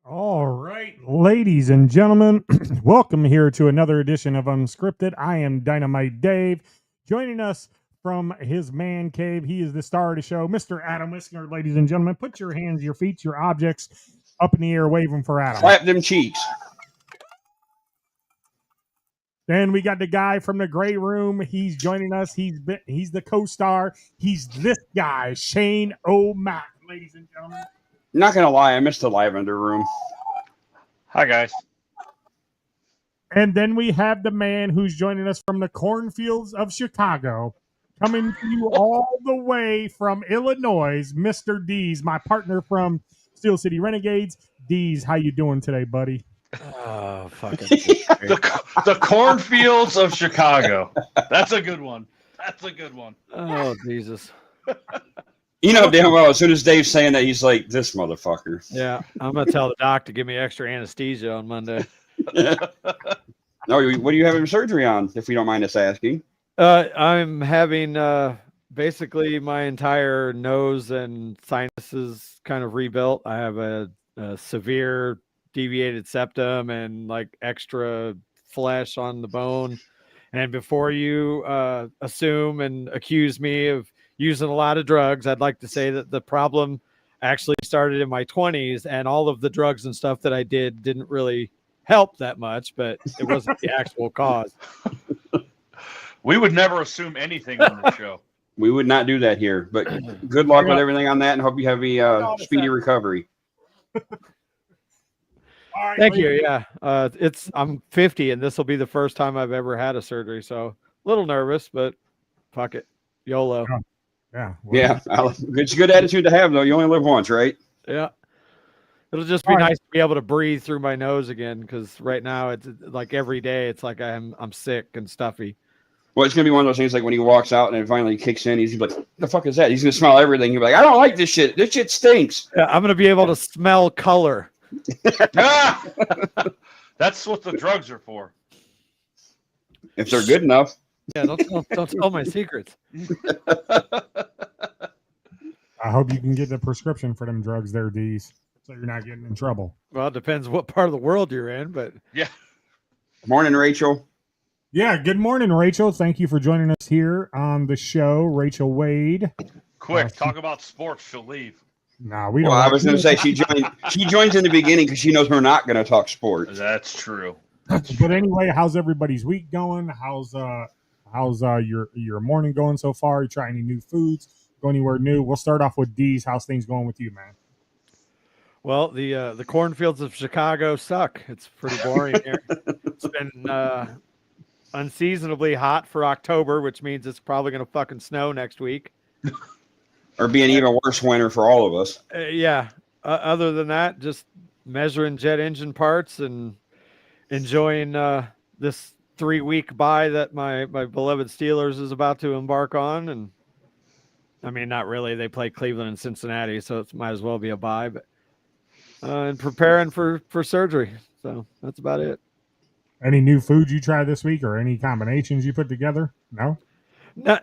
All right, ladies and gentlemen, welcome here to another edition of Unscripted. I am Dynamite Dave. Joining us from his man cave, he is the star of the show, Mr. Adam Whisker. Ladies and gentlemen, put your hands, your feet, your objects up in the air, wave them for Adam. Slap them cheeks. Then we got the guy from the gray room. He's joining us. He's the co-star. He's this guy, Shane O'Mac, ladies and gentlemen. Not gonna lie, I missed the lavender room. Hi, guys. And then we have the man who's joining us from the cornfields of Chicago, coming to you all the way from Illinois, Mr. Dees, my partner from Steel City Renegades. Dees, how you doing today, buddy? Oh, fucking The cornfields of Chicago. That's a good one. That's a good one. Oh, Jesus. You know damn well, as soon as Dave's saying that, he's like, this motherfucker. Yeah, I'm going to tell the doc to give me extra anesthesia on Monday. No, what are you having surgery on, if we don't mind us asking? I'm having basically my entire nose and sinuses kind of rebuilt. I have a severe deviated septum and like extra flesh on the bone. And before you assume and accuse me of using a lot of drugs, I'd like to say that the problem actually started in my 20s, and all of the drugs and stuff that I did didn't really help that much, but it wasn't the actual cause. We would never assume anything on the show. We would not do that here, but good luck with everything on that, and hope you have a speedy recovery. All right, Thank you. Yeah, I'm 50, and this will be the first time I've ever had a surgery, so a little nervous, but fuck it, YOLO. Yeah. Yeah, it's a good attitude to have, though. You only live once, right? Yeah. It'll just be nice to be able to breathe through my nose again, because right now it's like every day it's like I'm sick and stuffy. Well, it's going to be one of those things like when he walks out and it finally kicks in, he's going to be like, the fuck is that? He's going to smell everything. He'll be like, I don't like this shit. This shit stinks. Yeah, I'm going to be able to smell color. That's what the drugs are for. If they're good enough. Yeah, don't tell my secrets. I hope you can get the prescription for them drugs there, Dees, so you're not getting in trouble. Well, it depends what part of the world you're in, but Yeah. Morning, Rachel. Yeah, good morning, Rachel. Thank you for joining us here on the show, Rachel Wade. Quick, talk about sports. She'll leave. No, we don't. Well, I was going to say she joins in the beginning because she knows we're not going to talk sports. That's true. But anyway, how's everybody's week going? How's your morning going so far? You try any new foods? Go anywhere new? We'll start off with Dees. How's things going with you, man? well, the cornfields of Chicago suck. It's pretty boring here. It's been unseasonably hot for October, which means it's probably going to fucking snow next week. Or be an even worse winter for all of us. Yeah. Other than that, just measuring jet engine parts and enjoying this 3-week bye that my beloved Steelers is about to embark on. And I mean, not really. They play Cleveland and Cincinnati, so it might as well be a bye. But and preparing for surgery. So that's about it. Any new foods you tried this week, or any combinations you put together? No.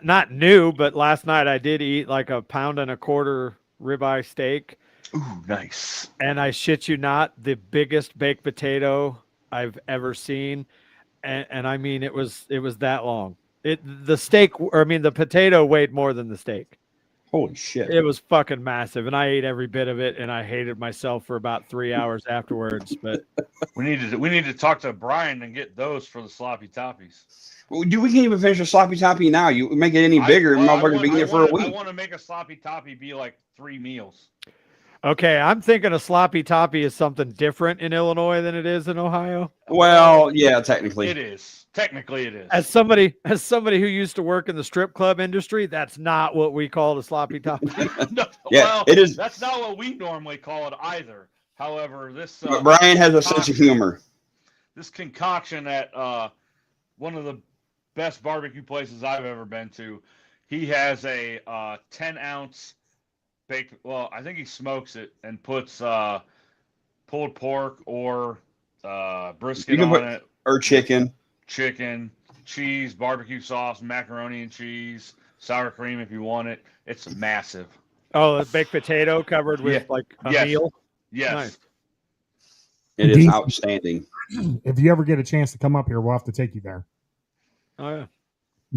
Not new, but last night I did eat like a 1.25 pound ribeye steak. Ooh, nice. And I shit you not, the biggest baked potato I've ever seen. And I mean, it was that long. The potato weighed more than the steak. Holy shit. It was fucking massive. And I ate every bit of it, and I hated myself for about 3 hours afterwards. But We need to talk to Brian and get those for the sloppy toppies. We can't even finish a sloppy toppy now. You make it any bigger, motherfuckers be there for a week. I want to make a sloppy toppy be like 3 meals. okay, I'm thinking a sloppy toppy is something different in Illinois than it is in Ohio. Well, yeah, technically. It is. Technically, it is. As somebody who used to work in the strip club industry, that's not what we call a sloppy toppy. No, Yeah, well, it is. That's not what we normally call it either. However, But Brian has a sense of humor. This concoction at one of the best barbecue places I've ever been to, he has a 10-ounce baked. Well, I think he smokes it and puts pulled pork or brisket on it, or chicken, cheese, barbecue sauce, macaroni and cheese, sour cream if you want it. It's massive. Oh, a baked potato covered with like a meal. Yes. Nice. It is Dean, outstanding. if you ever get a chance to come up here, we'll have to take you there. Oh yeah.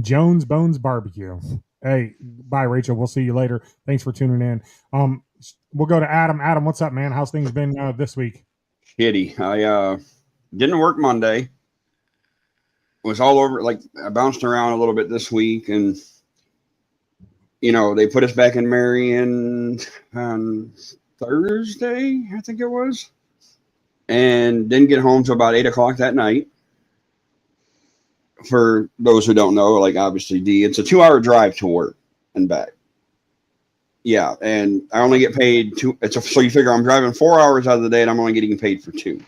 Jones Bones Barbecue. Hey, bye, Rachel. We'll see you later. Thanks for tuning in. We'll go to Adam. Adam, what's up, man? How's things been this week? Shitty. I didn't work Monday. Was all over. Like I bounced around a little bit this week, and they put us back in Marion on Thursday, I think it was, and didn't get home till about 8 o'clock that night. For those who don't know, like obviously D, it's a 2-hour drive to work and back. Yeah, and I only get paid two. So you figure I'm driving 4 hours out of the day, and I'm only getting paid for 2.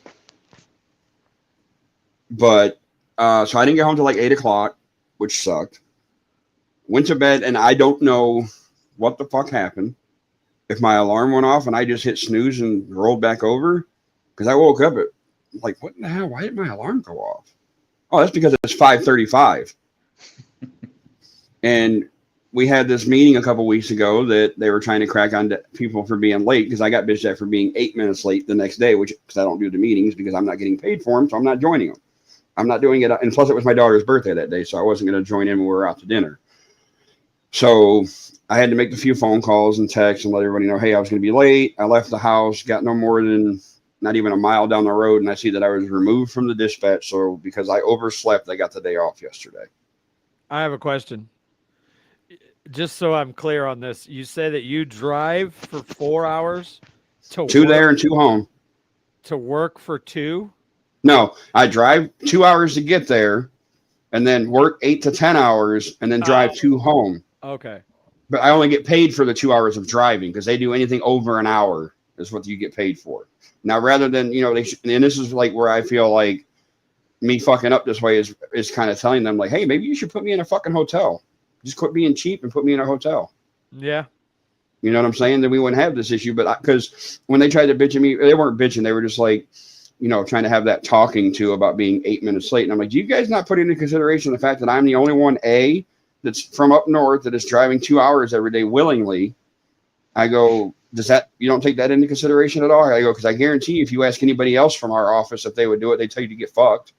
But so I didn't get home till like 8 o'clock, which sucked. Went to bed, and I don't know what the fuck happened. If my alarm went off and I just hit snooze and rolled back over, because I woke up at like, what in the hell? Why did my alarm go off? Oh, that's because it's 5:35. And we had this meeting a couple weeks ago that they were trying to crack on people for being late, because I got bitched at for being 8 minutes late the next day, because I don't do the meetings because I'm not getting paid for them, so I'm not joining them. I'm not doing it. And plus, it was my daughter's birthday that day, so I wasn't going to join in when we were out to dinner. So I had to make a few phone calls and texts and let everybody know, hey, I was going to be late. I left the house, got no more than not even a mile down the road, and I see that I was removed from the dispatch. So because I overslept, I got the day off yesterday. I have a question. Just so I'm clear on this, you say that you drive for 4 hours to 2 work, there and 2 home. to work for 2? No, I drive 2 hours to get there, and then work 8 to 10 hours, and then drive 2 home. Okay. But I only get paid for the 2 hours of driving, because they do anything over an hour is what you get paid for. Now, rather than, and this is like where I feel like me fucking up this way is kind of telling them like, hey, maybe you should put me in a fucking hotel. Just quit being cheap and put me in a hotel. Yeah. You know what I'm saying? Then we wouldn't have this issue. But because when they tried to bitch at me, they weren't bitching. They were just like, trying to have that talking to about being 8 minutes late. And I'm like, do you guys not put into consideration the fact that I'm the only one, that's from up north that is driving 2 hours every day willingly? I go, you don't take that into consideration at all? I go, because I guarantee you, if you ask anybody else from our office if they would do it, they tell you to get fucked.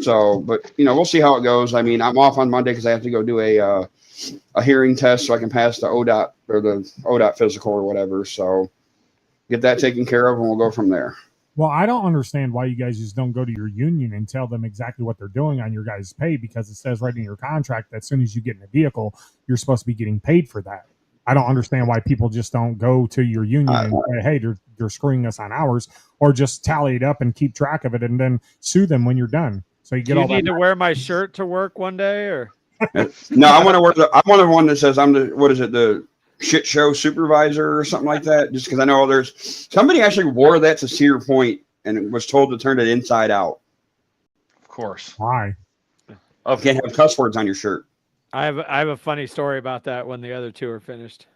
So, but we'll see how it goes. I mean, I'm off on Monday because I have to go do a hearing test so I can pass the ODOT or the ODOT physical or whatever. So get that taken care of, and we'll go from there. Well, I don't understand why you guys just don't go to your union and tell them exactly what they're doing on your guys' pay, because it says right in your contract that as soon as you get in a vehicle, you're supposed to be getting paid for that. I don't understand why people just don't go to your union and say, hey, you're screwing us on hours, or just tally it up and keep track of it and then sue them when you're done. So you get Do you all need that. to wear my shirt to work one day, or? No, I want to one that says I'm the shit show supervisor or something like that, just because I know there's somebody actually wore that to Cedar Point and was told to turn it inside out. Of course. Why? You can't have cuss words on your shirt. I have a funny story about that when the other 2 are finished.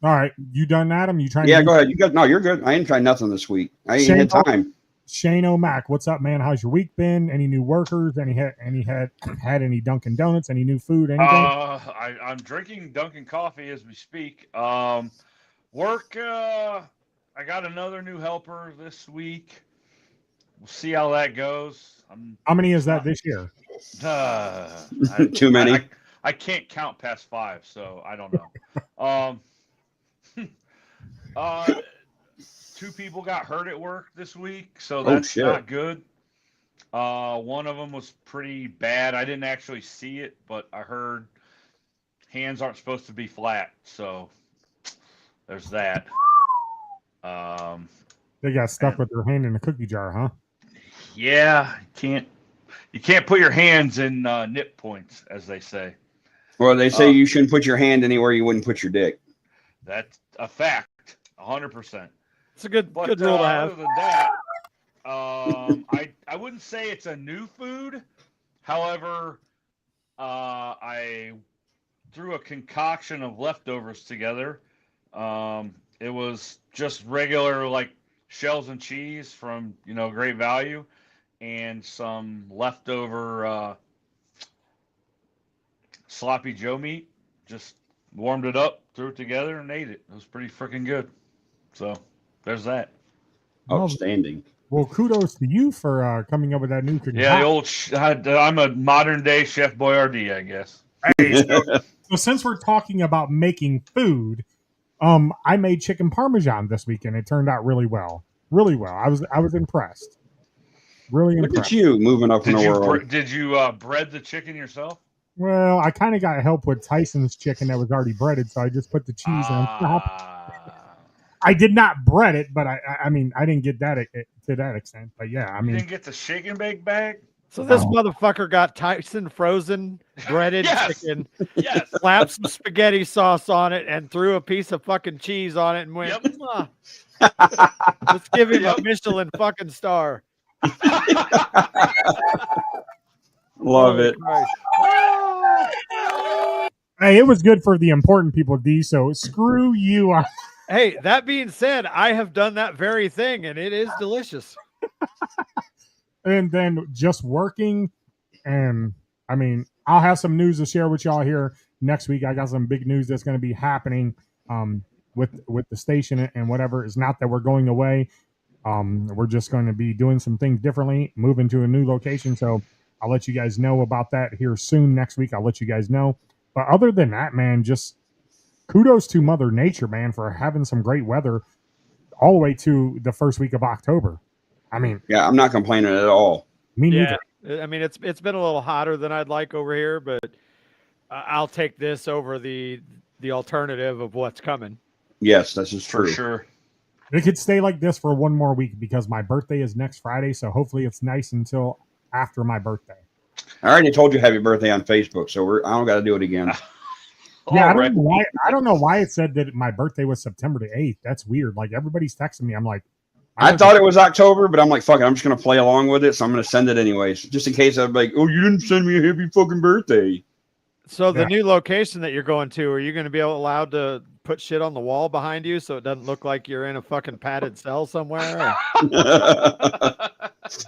All right. You done, Adam? You trying Yeah, to go ahead. You're good. I ain't tried nothing this week. I ain't had time. Shane O'Mac, what's up, man? How's your week been? Any new workers? Had any Dunkin' Donuts? Any new food? Anything? I'm drinking Dunkin' coffee as we speak. Work. I got another new helper this week. We'll see how that goes. How many is that this year? Too many. I can't count past 5, so I don't know. 2 people got hurt at work this week, so that's not good. One of them was pretty bad. I didn't actually see it, but I heard hands aren't supposed to be flat, so there's that. They got stuck with their hand in a cookie jar, huh? Yeah, you can't put your hands in nip points, as they say. Well, they say you shouldn't put your hand anywhere you wouldn't put your dick. That's a fact, 100%. It's a good rule to have. Other than that, I wouldn't say it's a new food. However, I threw a concoction of leftovers together. It was just regular like shells and cheese from Great Value, and some leftover sloppy Joe meat. Just warmed it up, threw it together, and ate it. It was pretty freaking good. So there's that. Outstanding. Well, kudos to you for coming up with that new concoction. Yeah, the old. I'm a modern day Chef Boyardee, I guess. Hey, so since we're talking about making food, I made chicken parmesan this weekend. It turned out really well. Really well. I was impressed. Really Look impressed. at you moving up in the world. Did you bread the chicken yourself? Well, I kind of got help with Tyson's chicken that was already breaded, so I just put the cheese on top. I did not bread it, but I mean, I didn't get that to that extent. But yeah, I You mean, didn't get the shake and bake bag? So this motherfucker got Tyson frozen breaded Yes. chicken, Yes. slapped some spaghetti sauce on it, and threw a piece of fucking cheese on it and went, Yep. "Mwah." Let's give him a Michelin fucking star. Love it. Christ. hey, it was good for the important people, D. So screw you. Hey, that being said, I have done that very thing, and it is delicious. And then just working, and I mean, I'll have some news to share with y'all here next week. I got some big news that's going to be happening with the station and whatever. It's not that we're going away. We're just going to be doing some things differently, moving to a new location. So I'll let you guys know about that here soon. Next week, I'll let you guys know. But other than that, man, just kudos to Mother Nature, man, for having some great weather all the way to the first week of October. I mean, yeah, I'm not complaining at all. Me neither. I mean, it's been a little hotter than I'd like over here, but I'll take this over the alternative of what's coming. Yes, this is true. For sure. It could stay like this for one more week because my birthday is next Friday. So hopefully it's nice until after my birthday. I already told you happy birthday on Facebook, so I don't got to do it again. Yeah, I don't know why it said that my birthday was September the 8th. That's weird. Like everybody's texting me. I'm like, I thought it was October, but I'm like, fuck it. I'm just going to play along with it. So I'm going to send it anyways, just in case I'm like, oh, you didn't send me a happy fucking birthday. So the new location that you're going to, are you going to be allowed to put shit on the wall behind you so it doesn't look like you're in a fucking padded cell somewhere?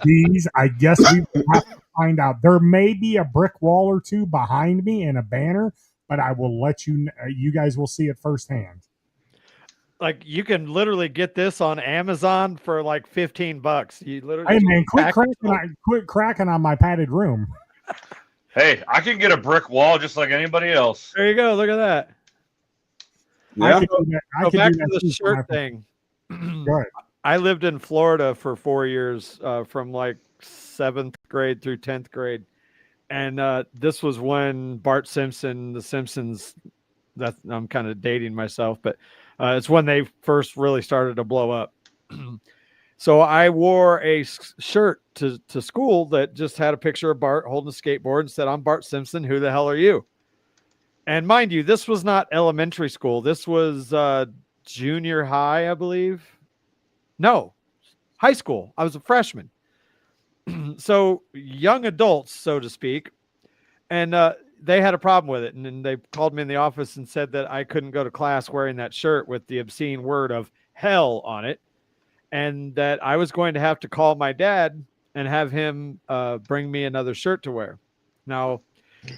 Geez, I guess we have to find out. There may be a brick wall or two behind me and a banner, but I will let you. You guys will see it firsthand. Like you can literally get this on Amazon for like $15. You literally. Hey man, quit cracking on my padded room. Hey, I can get a brick wall just like anybody else. There you go. Look at that. Yeah. I Go could back do to that the too for shirt my- thing. Go ahead. I lived in Florida for 4 years, from like 7th grade through 10th grade. And this was when Bart Simpson, The Simpsons, I'm kind of dating myself, but it's when they first really started to blow up. So I wore a shirt to school that just had a picture of Bart holding a skateboard and said, "I'm Bart Simpson. Who the hell are you?" And mind you, this was not elementary school. This was junior high, I believe. No, high school. I was a freshman. So young adults, so to speak. And they had a problem with it. And then they called me in the office and said that I couldn't go to class wearing that shirt with the obscene word of hell on it. And that I was going to have to call my dad and have him bring me another shirt to wear. Now,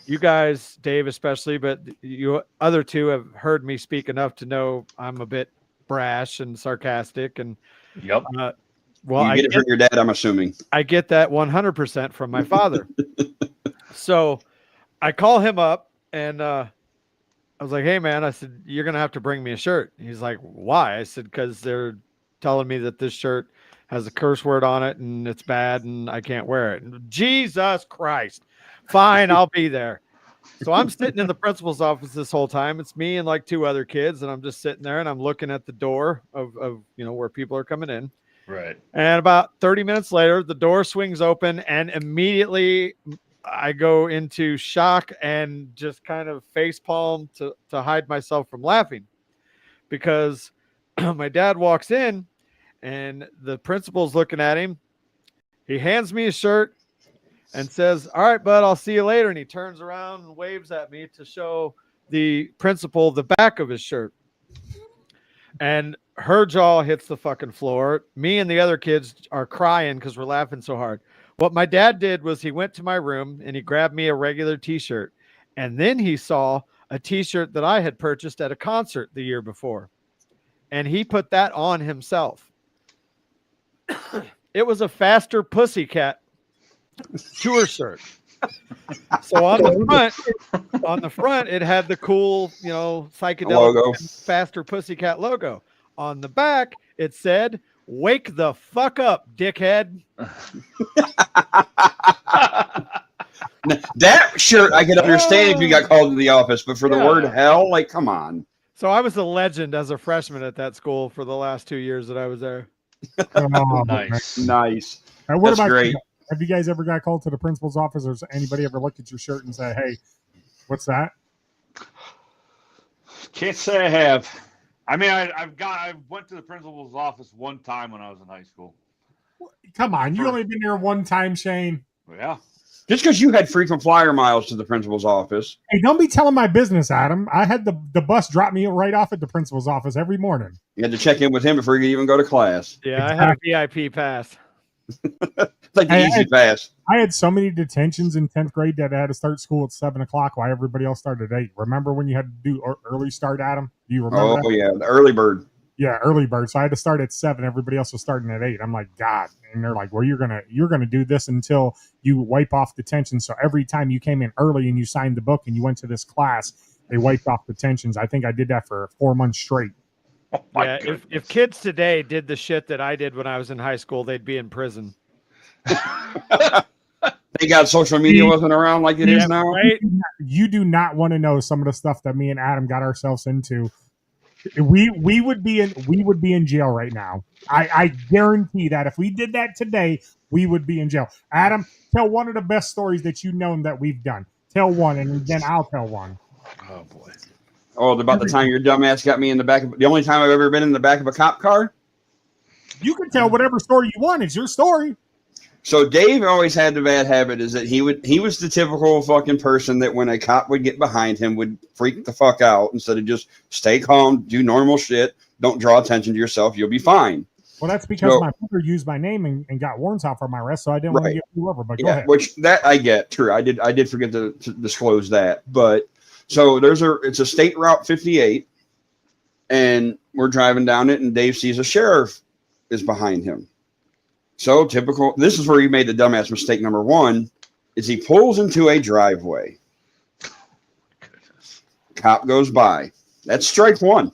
you guys, Dave especially, but you other two have heard me speak enough to know I'm a bit brash and sarcastic. And Yep. Well, you get it from your dad, I'm assuming. I get that 100% from my father. So I call him up and I was like, "Hey man," I said, "you're going to have to bring me a shirt." He's like, "Why?" I said, "Because they're telling me that this shirt has a curse word on it and it's bad and I can't wear it." Jesus Christ. Fine, I'll be there. So I'm sitting in the principal's office this whole time. It's me and like two other kids, and I'm just sitting there and I'm looking at the door of where people are coming in. Right. And about 30 minutes later, the door swings open and immediately I go into shock and just kind of face palm to hide myself from laughing, because my dad walks in and the principal's looking at him. He hands me a shirt and says, "All right, bud, I'll see you later." And he turns around and waves at me to show the principal the back of his shirt. And her jaw hits the fucking floor. Me and the other kids are crying because we're laughing so hard. What my dad did was he went to my room and he grabbed me a regular t-shirt. And then he saw a t-shirt that I had purchased at a concert the year before. And he put that on himself. It was a Faster Pussycat tour shirt. So on the front, it had the cool, psychedelic logo. Faster Pussycat logo. On the back, it said, "Wake the fuck up, dickhead." That shirt I could understand if you got called to the office, but for the word hell, like, come on. So I was a legend as a freshman at that school for the last 2 years that I was there. Oh, Nice. Nice. And what That's about great. you? Have you guys ever got called to the principal's office, or has anybody ever looked at your shirt and said, "Hey, what's that?" Can't say I have. I mean, I went to the principal's office one time when I was in high school. Come on, you only been there one time, Shane. Yeah. Just because you had frequent flyer miles to the principal's office. Hey, don't be telling my business, Adam. I had the bus drop me right off at the principal's office every morning. You had to check in with him before you could even go to class. Yeah, I had a VIP pass. It's like the easy pass. I had so many detentions in 10th grade that I had to start school at 7 o'clock while everybody else started at 8. Remember when you had to do early start, Adam? Do you remember that? Yeah, the early bird. Yeah, early bird. So I had to start at 7. Everybody else was starting at 8. I'm like, God. And they're like, well, you're gonna do this until you wipe off detention. So every time you came in early and you signed the book and you went to this class, they wiped off detentions. I think I did that for 4 months straight. Oh, Yeah, if kids today did the shit that I did when I was in high school, they'd be in prison. Thank God social media wasn't around like it is now. Right? You do not want to know some of the stuff that me and Adam got ourselves into. We would be in jail right now. I guarantee that if we did that today, we would be in jail. Adam, tell one of the best stories that you know that we've done. Tell one, and then I'll tell one. Oh boy. Oh, about the time your dumbass got me in the back of the only time I've ever been in the back of a cop car. You can tell whatever story you want. It's your story. So Dave always had the bad habit is that he was the typical fucking person that when a cop would get behind him would freak the fuck out instead of just stay calm, do normal shit, don't draw attention to yourself, you'll be fine. Well, that's because my mother used my name and got warrants out for my arrest, so I didn't want to get pulled over. But go ahead. Which that I get. True, I did forget to disclose that. But so it's a state route 58, and we're driving down it, and Dave sees a sheriff is behind him. So typical. This is where he made the dumbass mistake. Number one is he pulls into a driveway. Cop goes by. That's strike one.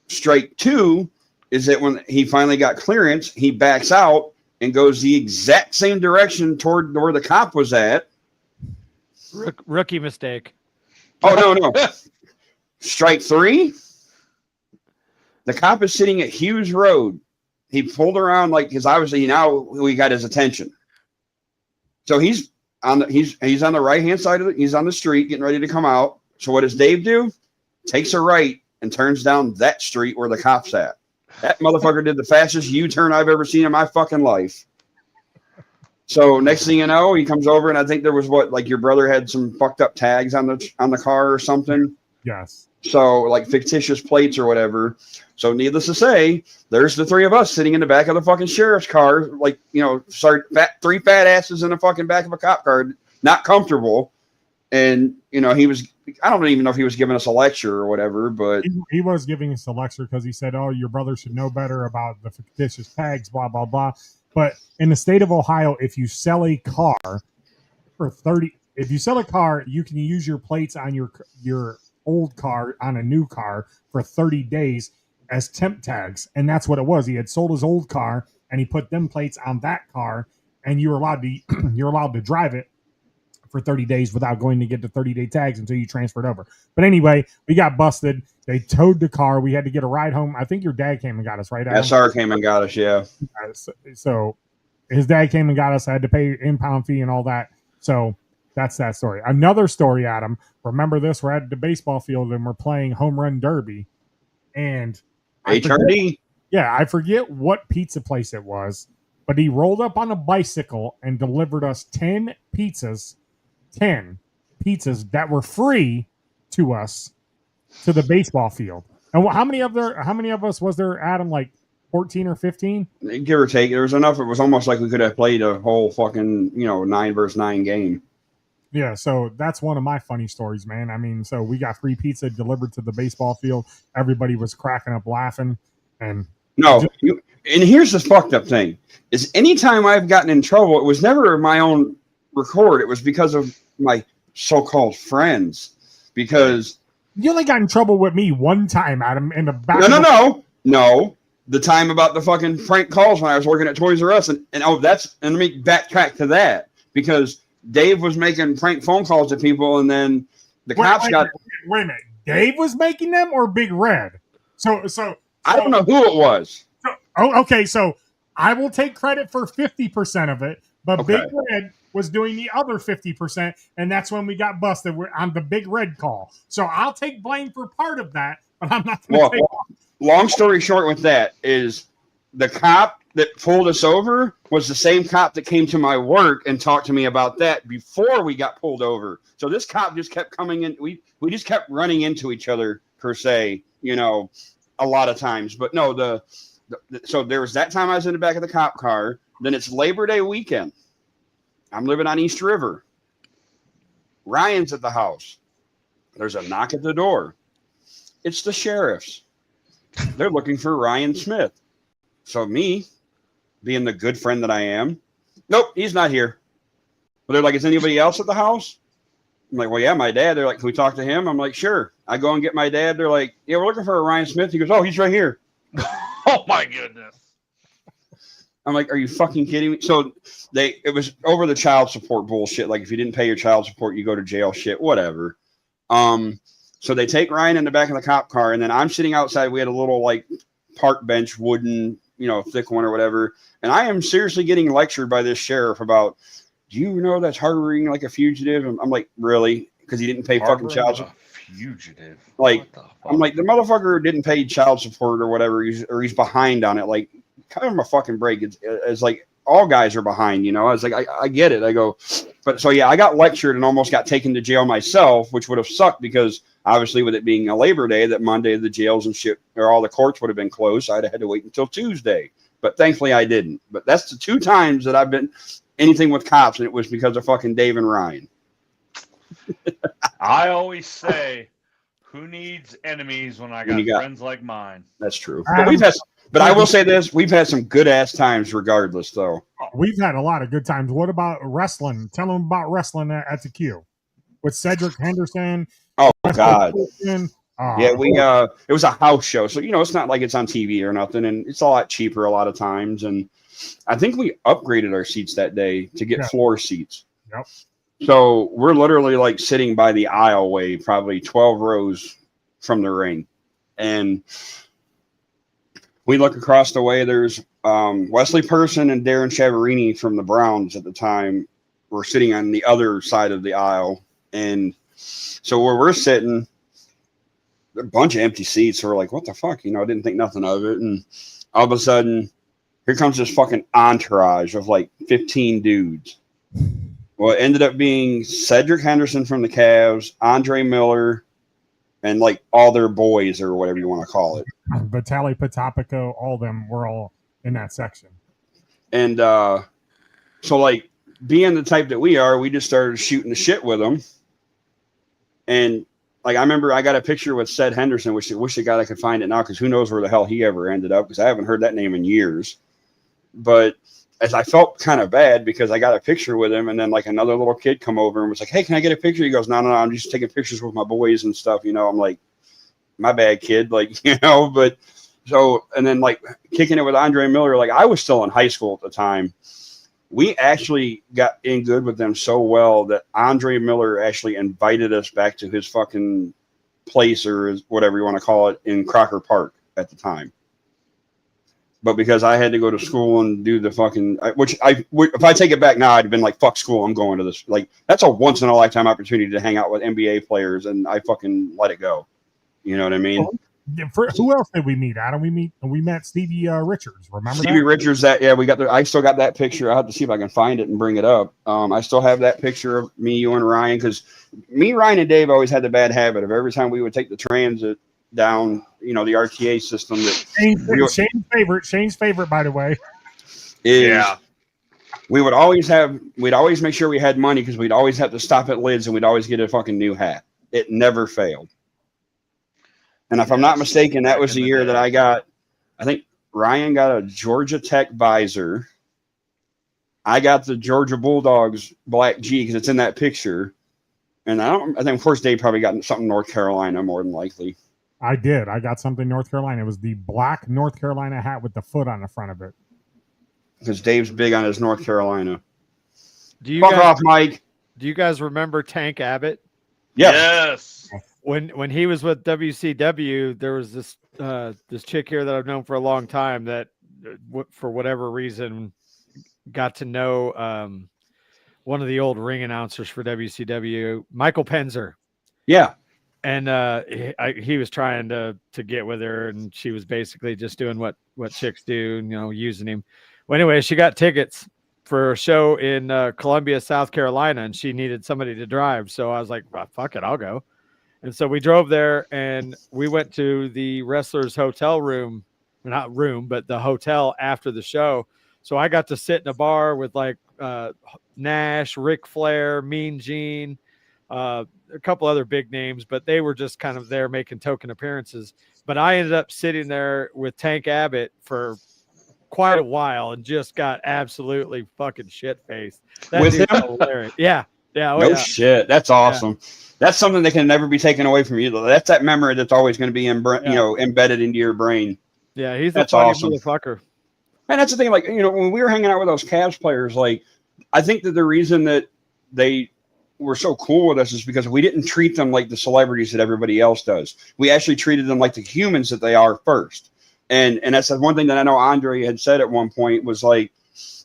Strike two is that when he finally got clearance, he backs out and goes the exact same direction toward where the cop was at. Rookie mistake. Oh, no. Strike three. The cop is sitting at Hughes Road. He pulled around because obviously now we got his attention. So he's on the right hand side of it. He's on the street getting ready to come out. So what does Dave do? Takes a right and turns down that street where the cop's at. That motherfucker did the fastest U-turn I've ever seen in my fucking life. So next thing you know, he comes over and I think there was your brother had some fucked up tags on the car or something. Yes. So like fictitious plates or whatever. So needless to say, there's the three of us sitting in the back of the fucking sheriff's car, three fat asses in the fucking back of a cop car, not comfortable. And he was, I don't even know if he was giving us a lecture or whatever, but he was giving us a lecture because he said, "Oh, your brother should know better about the fictitious tags, blah blah blah." But in the state of Ohio, if you sell a car for if you sell a car, you can use your plates on your old car on a new car for 30 days as temp tags. And that's what it was. He had sold his old car and he put them plates on that car, and you're allowed to drive it for 30 days without going to get the 30-day tags until you transferred over. But anyway, we got busted. They towed the car. We had to get a ride home. I think your dad came and got us, right, Adam? SR came and got us, yeah. So his dad came and got us. I had to pay impound fee and all that. So that's that story. Another story, Adam. Remember this? We're at the baseball field and we're playing home run derby. And HRD. I forget what pizza place it was, but he rolled up on a bicycle and delivered us 10 pizzas that were free to us to the baseball field. And how many of us was there, Adam? Like 14 or 15? Give or take. There was enough. It was almost like we could have played a whole fucking 9-versus-9 game. Yeah, so that's one of my funny stories, man. I mean, so we got free pizza delivered to the baseball field. Everybody was cracking up laughing. And and here's the fucked up thing is anytime I've gotten in trouble, it was never my own record. It was because of my so-called friends. Because You only got in trouble with me one time, Adam, in the back. No. The time about the fucking prank calls when I was working at Toys R Us, and let me backtrack to that, because Dave was making prank phone calls to people, and then the cops got. Wait a minute, Dave was making them or Big Red? So I don't know who it was. Okay, so I will take credit for 50% of it, but Okay. Big Red was doing the other 50%, and that's when we got busted on the Big Red call. So I'll take blame for part of that, but I'm not going to take. Long story short with that is the cop that pulled us over was the same cop that came to my work and talked to me about that before we got pulled over. So this cop just kept coming in. We just kept running into each other, per se, a lot of times. But no, so there was that time I was in the back of the cop car. Then it's Labor Day weekend. I'm living on East River. Ryan's at the house. There's a knock at the door. It's the sheriffs. They're looking for Ryan Smith. So me, being the good friend that I am, nope, he's not here. But they're like, is anybody else at the house? I'm like, well, yeah, my dad. They're like, can we talk to him? I'm like, sure. I go and get my dad. They're like, yeah, we're looking for a Ryan Smith. He goes, oh, he's right here. Oh my goodness. I'm like, are you fucking kidding me? So it was over the child support bullshit. Like, if you didn't pay your child support, you go to jail shit, whatever. So they take Ryan in the back of the cop car, and then I'm sitting outside. We had a little like park bench, wooden, thick one or whatever. And I am seriously getting lectured by this sheriff about, do you know that's harboring like a fugitive? I'm like, really? Because he didn't pay fucking child support. Fugitive. Like, I'm like, the motherfucker didn't pay child support or whatever, or he's behind on it. Like, kind of a fucking break. It's like all guys are behind, I was like, I get it. I go, but so yeah, I got lectured and almost got taken to jail myself, which would have sucked because obviously with it being a Labor Day, that Monday the jails and shit or all the courts would have been closed. So I'd have had to wait until Tuesday, but thankfully I didn't. But that's the 2 times that I've been anything with cops, and it was because of fucking Dave and Ryan. I always say, who needs enemies when I got friends like mine? That's true. But I will say this, we've had some good ass times regardless, though. We've had a lot of good times. What about wrestling? Tell them about wrestling at the Q with Cedric Henderson. Oh God. Yeah, it was a house show. So, it's not like it's on TV or nothing. And it's a lot cheaper a lot of times. And I think we upgraded our seats that day to get floor seats. Yep. So we're literally like sitting by the aisleway, probably 12 rows from the ring. And we look across the way. There's Wesley Person and Darren Chavarini from the Browns at the time were sitting on the other side of the aisle. And so where we're sitting, a bunch of empty seats. So we're like, what the fuck? I didn't think nothing of it. And all of a sudden, here comes this fucking entourage of like 15 dudes. Well, it ended up being Cedric Henderson from the Cavs, Andre Miller, and like all their boys or whatever you want to call it. Vitaly Potapico, all of them were all in that section. And so like being the type that we are, we just started shooting the shit with them. And like, I remember I got a picture with Ced Henderson, which I wish to God I could find it now, because who knows where the hell he ever ended up, because I haven't heard that name in years. But as I felt kind of bad because I got a picture with him, and then like another little kid come over and was like, hey, can I get a picture? He goes, no, I'm just taking pictures with my boys and stuff. I'm like, my bad, kid. Like, but so, and then like kicking it with Andre Miller, like I was still in high school at the time. We actually got in good with them so well that Andre Miller actually invited us back to his fucking place, or whatever you want to call it, in Crocker Park at the time. But because I had to go to school and do the fucking, if I take it back now, I'd have been like, fuck school, I'm going to this. Like, that's a once in a lifetime opportunity to hang out with NBA players, and I fucking let it go. You know what I mean? Who else did we meet, Adam? We met Stevie Richards. Remember Stevie Richards? I still got that picture. I'll have to see if I can find it and bring it up. I still have that picture of me, you, and Ryan, because me, Ryan, and Dave always had the bad habit of every time we would take the transit down, the RTA system. That Shane's favorite, by the way. We'd always make sure we had money, because we'd always have to stop at Lids, and we'd always get a fucking new hat. It never failed. And if I'm not mistaken, that was the year that I think Ryan got a Georgia Tech visor, I got the Georgia Bulldogs black G because it's in that picture. And I think, of course, Dave probably got something North Carolina more than likely. I did. I got something North Carolina. It was the black North Carolina hat with the foot on the front of it. Because Dave's big on his North Carolina. Fuck off, Mike. Do you guys remember Tank Abbott? Yes. When he was with WCW, there was this chick here that I've known for a long time that, for whatever reason, got to know one of the old ring announcers for WCW, Michael Penzer. Yeah. And he was trying to get with her, and she was basically just doing what chicks do, using him. Well, anyway, she got tickets for a show in Columbia, South Carolina, and she needed somebody to drive. So I was like, well, fuck it, I'll go. And so we drove there, and we went to the wrestler's hotel room, not room, but the hotel after the show. So I got to sit in a bar with like Nash, Ric Flair, Mean Gene, a couple other big names, but they were just kind of there making token appearances. But I ended up sitting there with Tank Abbott for quite a while and just got absolutely fucking shit-faced. With him? Hilarious. Yeah. Yeah. No shit. That's awesome. Yeah. That's something that can never be taken away from you. That's that memory that's always going to be embedded into your brain. Yeah, he's a funny motherfucker. And that's the thing, like, when we were hanging out with those Cavs players, like, I think that the reason that they were so cool with us is because we didn't treat them like the celebrities that everybody else does. We actually treated them like the humans that they are first. And that's the one thing that I know Andre had said at one point was like,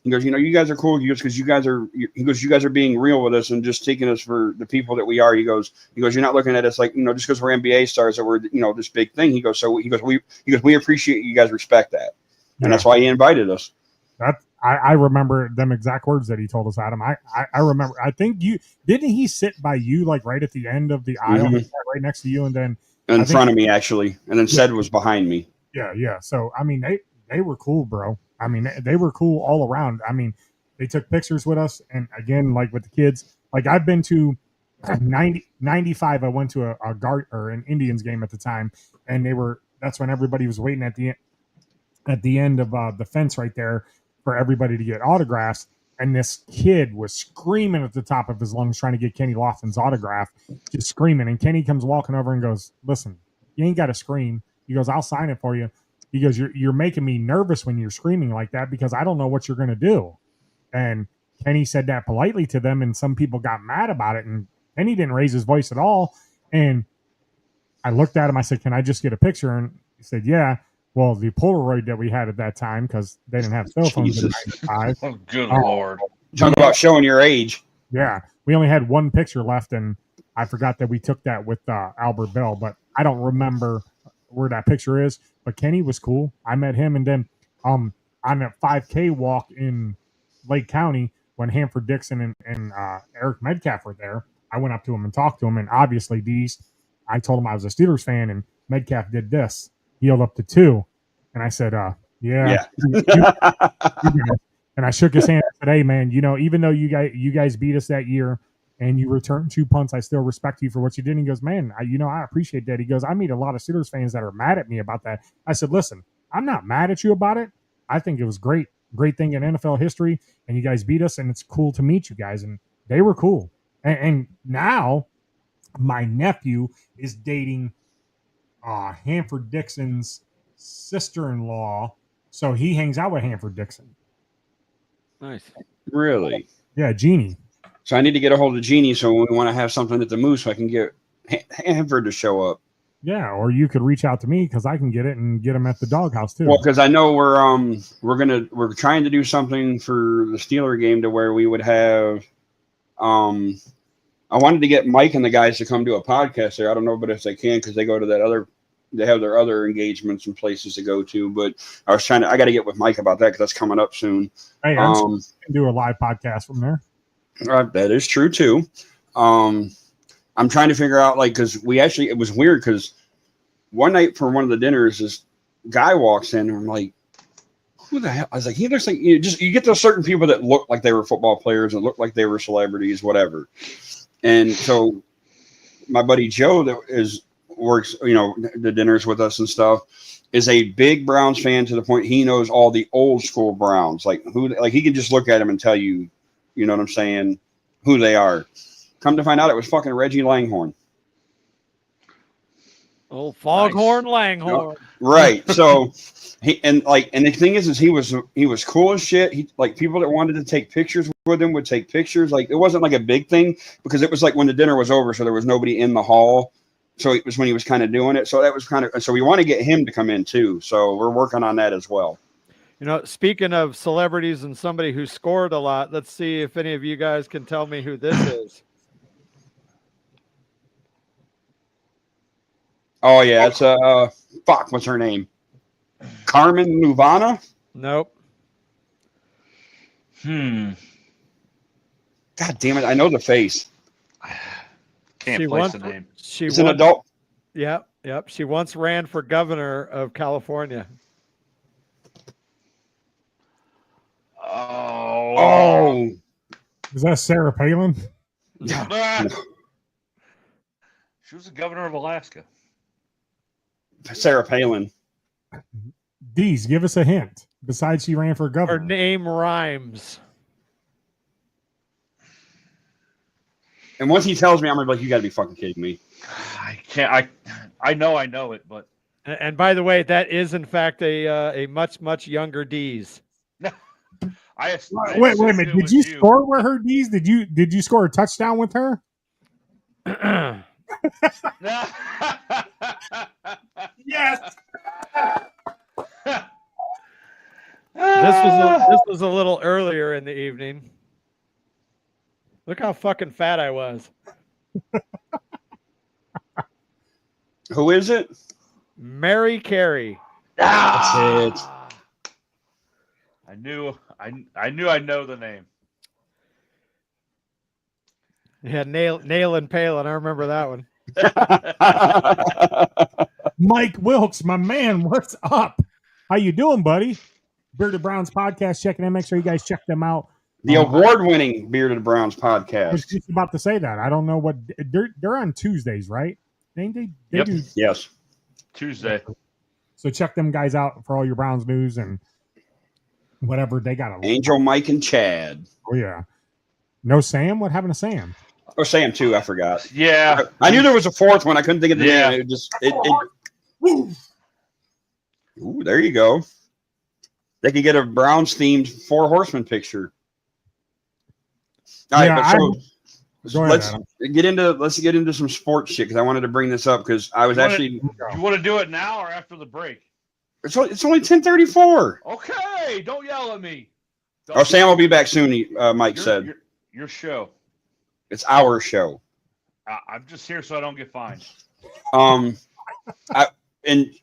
he goes, you guys are cool. He goes, because you guys are being real with us and just taking us for the people that we are. He goes, you're not looking at us like, just because we're NBA stars that we're, this big thing. He goes, we appreciate you guys respect that. And that's why he invited us. I remember them exact words that he told us, Adam. I remember. I think didn't he sit by you like right at the end of the aisle, right next to you, and then in front of me actually, and then Ced was behind me. Yeah. So I mean, they were cool, bro. I mean, they were cool all around. I mean, they took pictures with us, and again, like with the kids, like I've been to 95. I went to a guard or an Indians game at the time, and that's when everybody was waiting at the end of the fence right there for everybody to get autographs. And this kid was screaming at the top of his lungs trying to get Kenny Lofton's autograph, just screaming. And Kenny comes walking over and goes, listen, you ain't got to scream. He goes, I'll sign it for you. He goes, you're making me nervous when you're screaming like that because I don't know what you're going to do. And Kenny said that politely to them, and some people got mad about it. And Kenny didn't raise his voice at all. And I looked at him. I said, can I just get a picture? And he said, yeah. Well, the Polaroid that we had at that time, because they didn't have cell phones in 95. Oh, good Lord. Talk about showing your age. Yeah. We only had one picture left, and I forgot that we took that with Albert Bell, but I don't remember where that picture is. But Kenny was cool. I met him, and then on a 5K walk in Lake County, when Hanford Dixon and Eric Metcalf were there, I went up to him and talked to him, and obviously I told him I was a Steelers fan, and Metcalf did this. He held up to 2, and I said, yeah. And I shook his hand and said, hey, man, even though you guys beat us that year and you returned 2 punts, I still respect you for what you did. And he goes, man, I appreciate that. He goes, I meet a lot of Steelers fans that are mad at me about that. I said, listen, I'm not mad at you about it. I think it was great thing in NFL history, and you guys beat us, and it's cool to meet you guys. And they were cool. And now my nephew is dating Hanford Dixon's sister-in-law, so he hangs out with Hanford Dixon. Nice. Really? Yeah, Jeannie. So I need to get a hold of Jeannie, so when we want to have something at the Moose, I can get Hanford to show up. Yeah, or you could reach out to me because I can get it and get him at the doghouse too. Well, because I know we're trying to do something for the Steeler game to where we would have. I wanted to get Mike and the guys to come do a podcast there. I don't know, but if they can, because they go to they have their other engagements and places to go to. But I got to get with Mike about that because that's coming up soon. Hey, I can do a live podcast from there. That is true too. I'm trying to figure out, like, because it was weird because one night for one of the dinners, this guy walks in and I'm like, who the hell? I was like, he looks like you get those certain people that look like they were football players and look like they were celebrities, whatever. And so my buddy Joe, that is works, the dinners with us and stuff, is a big Browns fan to the point he knows all the old school Browns, like he can just look at them and tell you, you know what I'm saying, who they are. Come to find out, it was fucking Reggie Langhorne. Old Foghorn Nice. Langhorn. Right. So and the thing is he was cool as shit. He, like, people that wanted to take pictures with him would take pictures. Like, it wasn't like a big thing because it was like when the dinner was over, so there was nobody in the hall. So it was when he was kind of doing it. So that was so we want to get him to come in too. So we're working on that as well. Speaking of celebrities and somebody who scored a lot, let's see if any of you guys can tell me who this is. Oh yeah, it's what's her name? Carmen Luvana? Nope. God damn it, I know the face. Can't place the name. It's an adult. Yep. She once ran for governor of California. Oh. Is that Sarah Palin? Ah! She was the governor of Alaska. Sarah Palin. Deez, give us a hint. Besides, she ran for governor. Her name rhymes. And once he tells me, I'm gonna be like, you gotta be fucking kidding me. I can't. I know it, but And by the way, that is in fact a much younger D's. Wait a minute. Did you score with her, Deez? Did you score a touchdown with her? Yes. This was a little earlier in the evening. Look how fucking fat I was. Who is it? Mary Carey. That's it. I knew I'd know the name. Yeah, Nail and Palin. I remember that one. Mike Wilkes, my man, what's up? How you doing, buddy? Bearded Browns podcast. Checking them. Make sure you guys check them out. The award-winning Bearded Browns I was podcast. just about to say that. I don't know what they're on Tuesdays, right? They Yep. do. Yes. Tuesday. So check them guys out for all your Browns news and whatever they got. Angel, Mike, and Chad. Oh yeah. No Sam. What happened to Sam? Or Sam too. I forgot. Yeah. I knew there was a fourth one. I couldn't think of the name. Ooh, there you go. They could get a Browns themed Four Horsemen picture. All right, let's get into some sports shit because I wanted to bring this up because I was You want to do it now or after the break? It's only 10:34. Okay, don't yell at me. Sam will be back soon. Mike said. Your show. It's our show. I'm just here so I don't get fined. And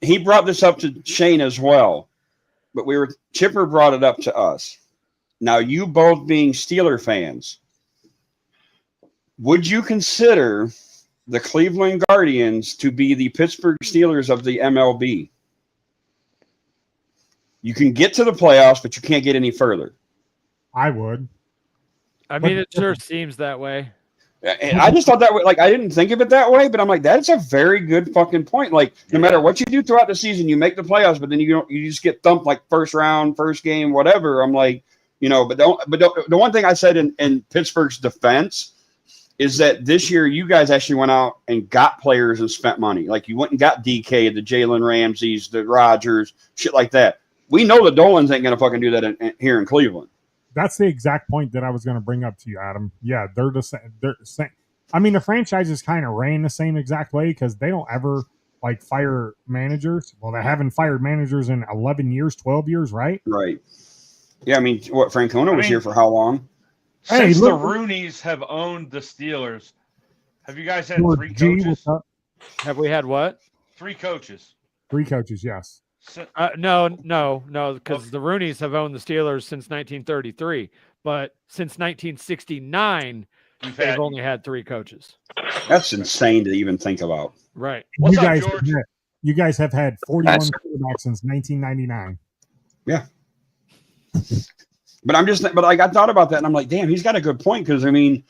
he brought this up to Shane as well, but Chipper brought it up to us. Now, you both being Steeler fans, would you consider the Cleveland Guardians to be the Pittsburgh Steelers of the MLB? You can get to the playoffs, but you can't get any further. I would. I mean, it sure seems that way. And I just thought that way. Like, I didn't think of it that way, but I'm like, that's a very good fucking point. Like, no matter what you do throughout the season, you make the playoffs, but then you just get thumped like first round, first game, whatever. I'm like, but the one thing I said in Pittsburgh's defense is that this year you guys actually went out and got players and spent money. Like, you went and got DK, the Jalen Ramseys, the Rodgers, shit like that. We know the Dolans ain't gonna fucking do that here in Cleveland. That's the exact point that I was going to bring up to you, Adam. Yeah, they're the same. I mean, the franchises kind of ran the same exact way because they don't ever like fire managers. Well, they haven't fired managers in 11 years, 12 years, right? Right. Yeah, I mean, what, Francona was here for how long? Since the Rooneys have owned the Steelers, have you guys had three coaches? Have we had what? 3 coaches. 3 coaches, yes. No, because the Rooneys have owned the Steelers since 1933, but since 1969, they've only had 3 coaches. That's insane to even think about. Right. What's up, George? You guys have had 41 quarterbacks since 1999. Yeah. But I thought about that and I'm like, damn, he's got a good point because I mean,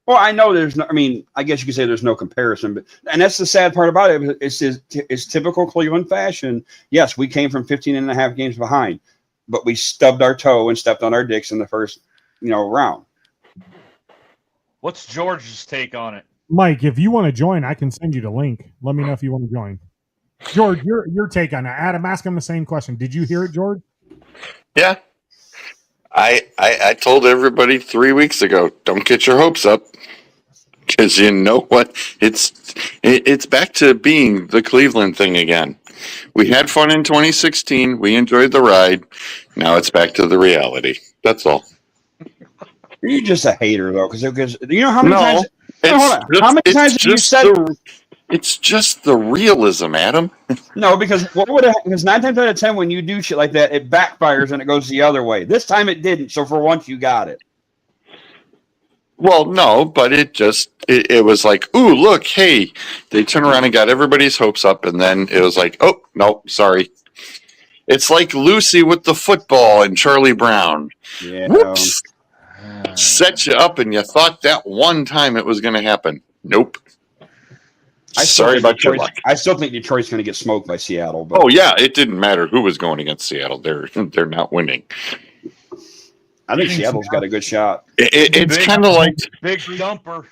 Well, I know there's no. I mean, I guess you could say there's no comparison, but and that's the sad part about it. It's typical Cleveland fashion. Yes, we came from 15 and a half games behind, but we stubbed our toe and stepped on our dicks in the first, round. What's George's take on it? Mike, if you want to join, I can send you the link. Let me know if you want to join. George, your take on that. Adam, ask him the same question. Did you hear it, George? Yeah. I told everybody 3 weeks ago, don't get your hopes up, because you know what? It's back to being the Cleveland thing again. We had fun in 2016. We enjoyed the ride. Now it's back to the reality. That's all. You're just a hater, though, because you know how many times. How many times have you said? It's just the realism, Adam. No, because because 9 times out of 10, when you do shit like that, it backfires and it goes the other way. This time it didn't, so for once you got it. Well, no, but it was like, ooh, look, hey, they turned around and got everybody's hopes up, and then it was like, oh, no, sorry. It's like Lucy with the football and Charlie Brown. Yeah. Whoops. Set you up, and you thought that one time it was going to happen. Nope. Sorry about your luck. I still think Detroit's going to get smoked by Seattle. But Oh, yeah, it didn't matter who was going against Seattle. They're not winning. I think Seattle's got a good shot. It's kind of like big dumper.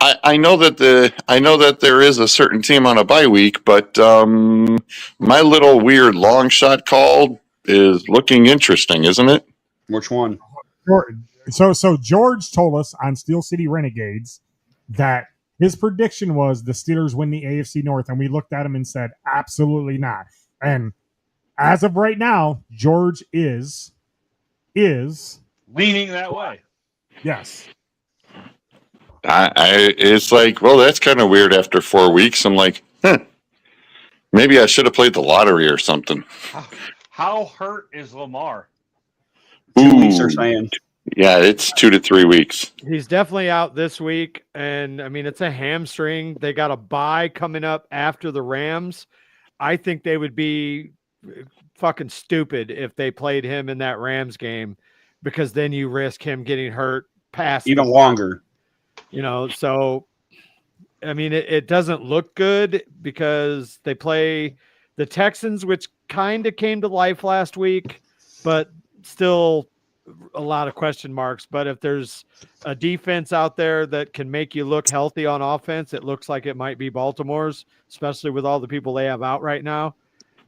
I know that there is a certain team on a bye week, but my little weird long shot call is looking interesting, isn't it? Which one? So George told us on Steel City Renegades that his prediction was the Steelers win the AFC North, and we looked at him and said, absolutely not. And as of right now, George is leaning that way. Yes. It's like, well, that's kind of weird after 4 weeks. I'm like, maybe I should have played the lottery or something. How hurt is Lamar? 2 weeks are saying. Yeah, it's 2 to 3 weeks. He's definitely out this week, and I mean it's a hamstring. They got a bye coming up after the Rams. I think they would be fucking stupid if they played him in that Rams game, because then you risk him getting hurt past even longer. So I mean it doesn't look good because they play the Texans, which kind of came to life last week, but still a lot of question marks. But if there's a defense out there that can make you look healthy on offense, it looks like it might be Baltimore's, especially with all the people they have out right now.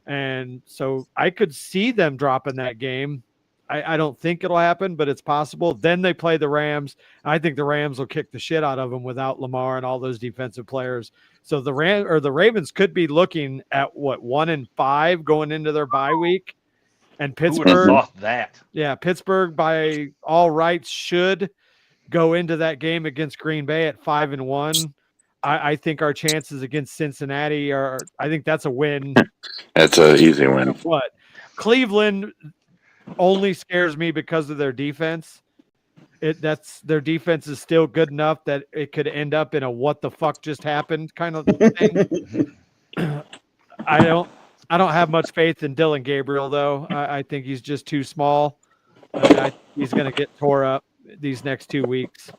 And so I could see them dropping that game. I don't think it'll happen, but it's possible. Then they play the Rams. I think the Rams will kick the shit out of them without Lamar and all those defensive players. So the Ravens could be looking at 1-5 going into their bye week. And Pittsburgh, who would have thought that? Yeah, Pittsburgh by all rights should go into that game against Green Bay at 5-1. I think our chances against Cincinnati I think that's a win. That's an easy win. What? Cleveland only scares me because of their defense. Their defense is still good enough that it could end up in a what the fuck just happened kind of thing. I don't have much faith in Dylan Gabriel, though. I think he's just too small. He's going to get tore up these next 2 weeks.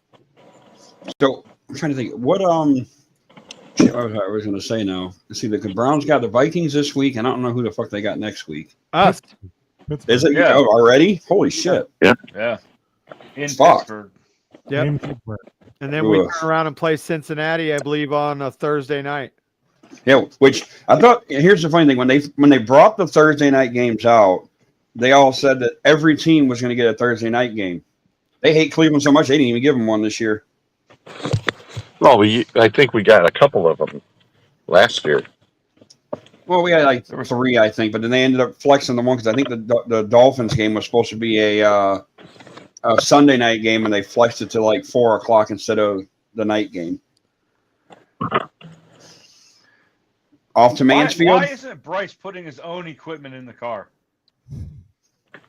So I'm trying to think. What I was going to say now. Let's see, the Browns got the Vikings this week, and I don't know who the fuck they got next week. Us. Is it? Yeah. Already? Holy shit! Yeah. In Fuck. Pittsburgh. Yep. And then we turn around and play Cincinnati, I believe, on a Thursday night. Yeah, which I thought. Here's the funny thing: when they brought the Thursday night games out, they all said that every team was going to get a Thursday night game. They hate Cleveland so much they didn't even give them one this year. Well, I think we got a couple of them last year. Well, we had like 3, I think, but then they ended up flexing the one because I think the Dolphins game was supposed to be a Sunday night game, and they flexed it to like 4:00 instead of the night game. Off to Mansfield. Why isn't Bryce putting his own equipment in the car?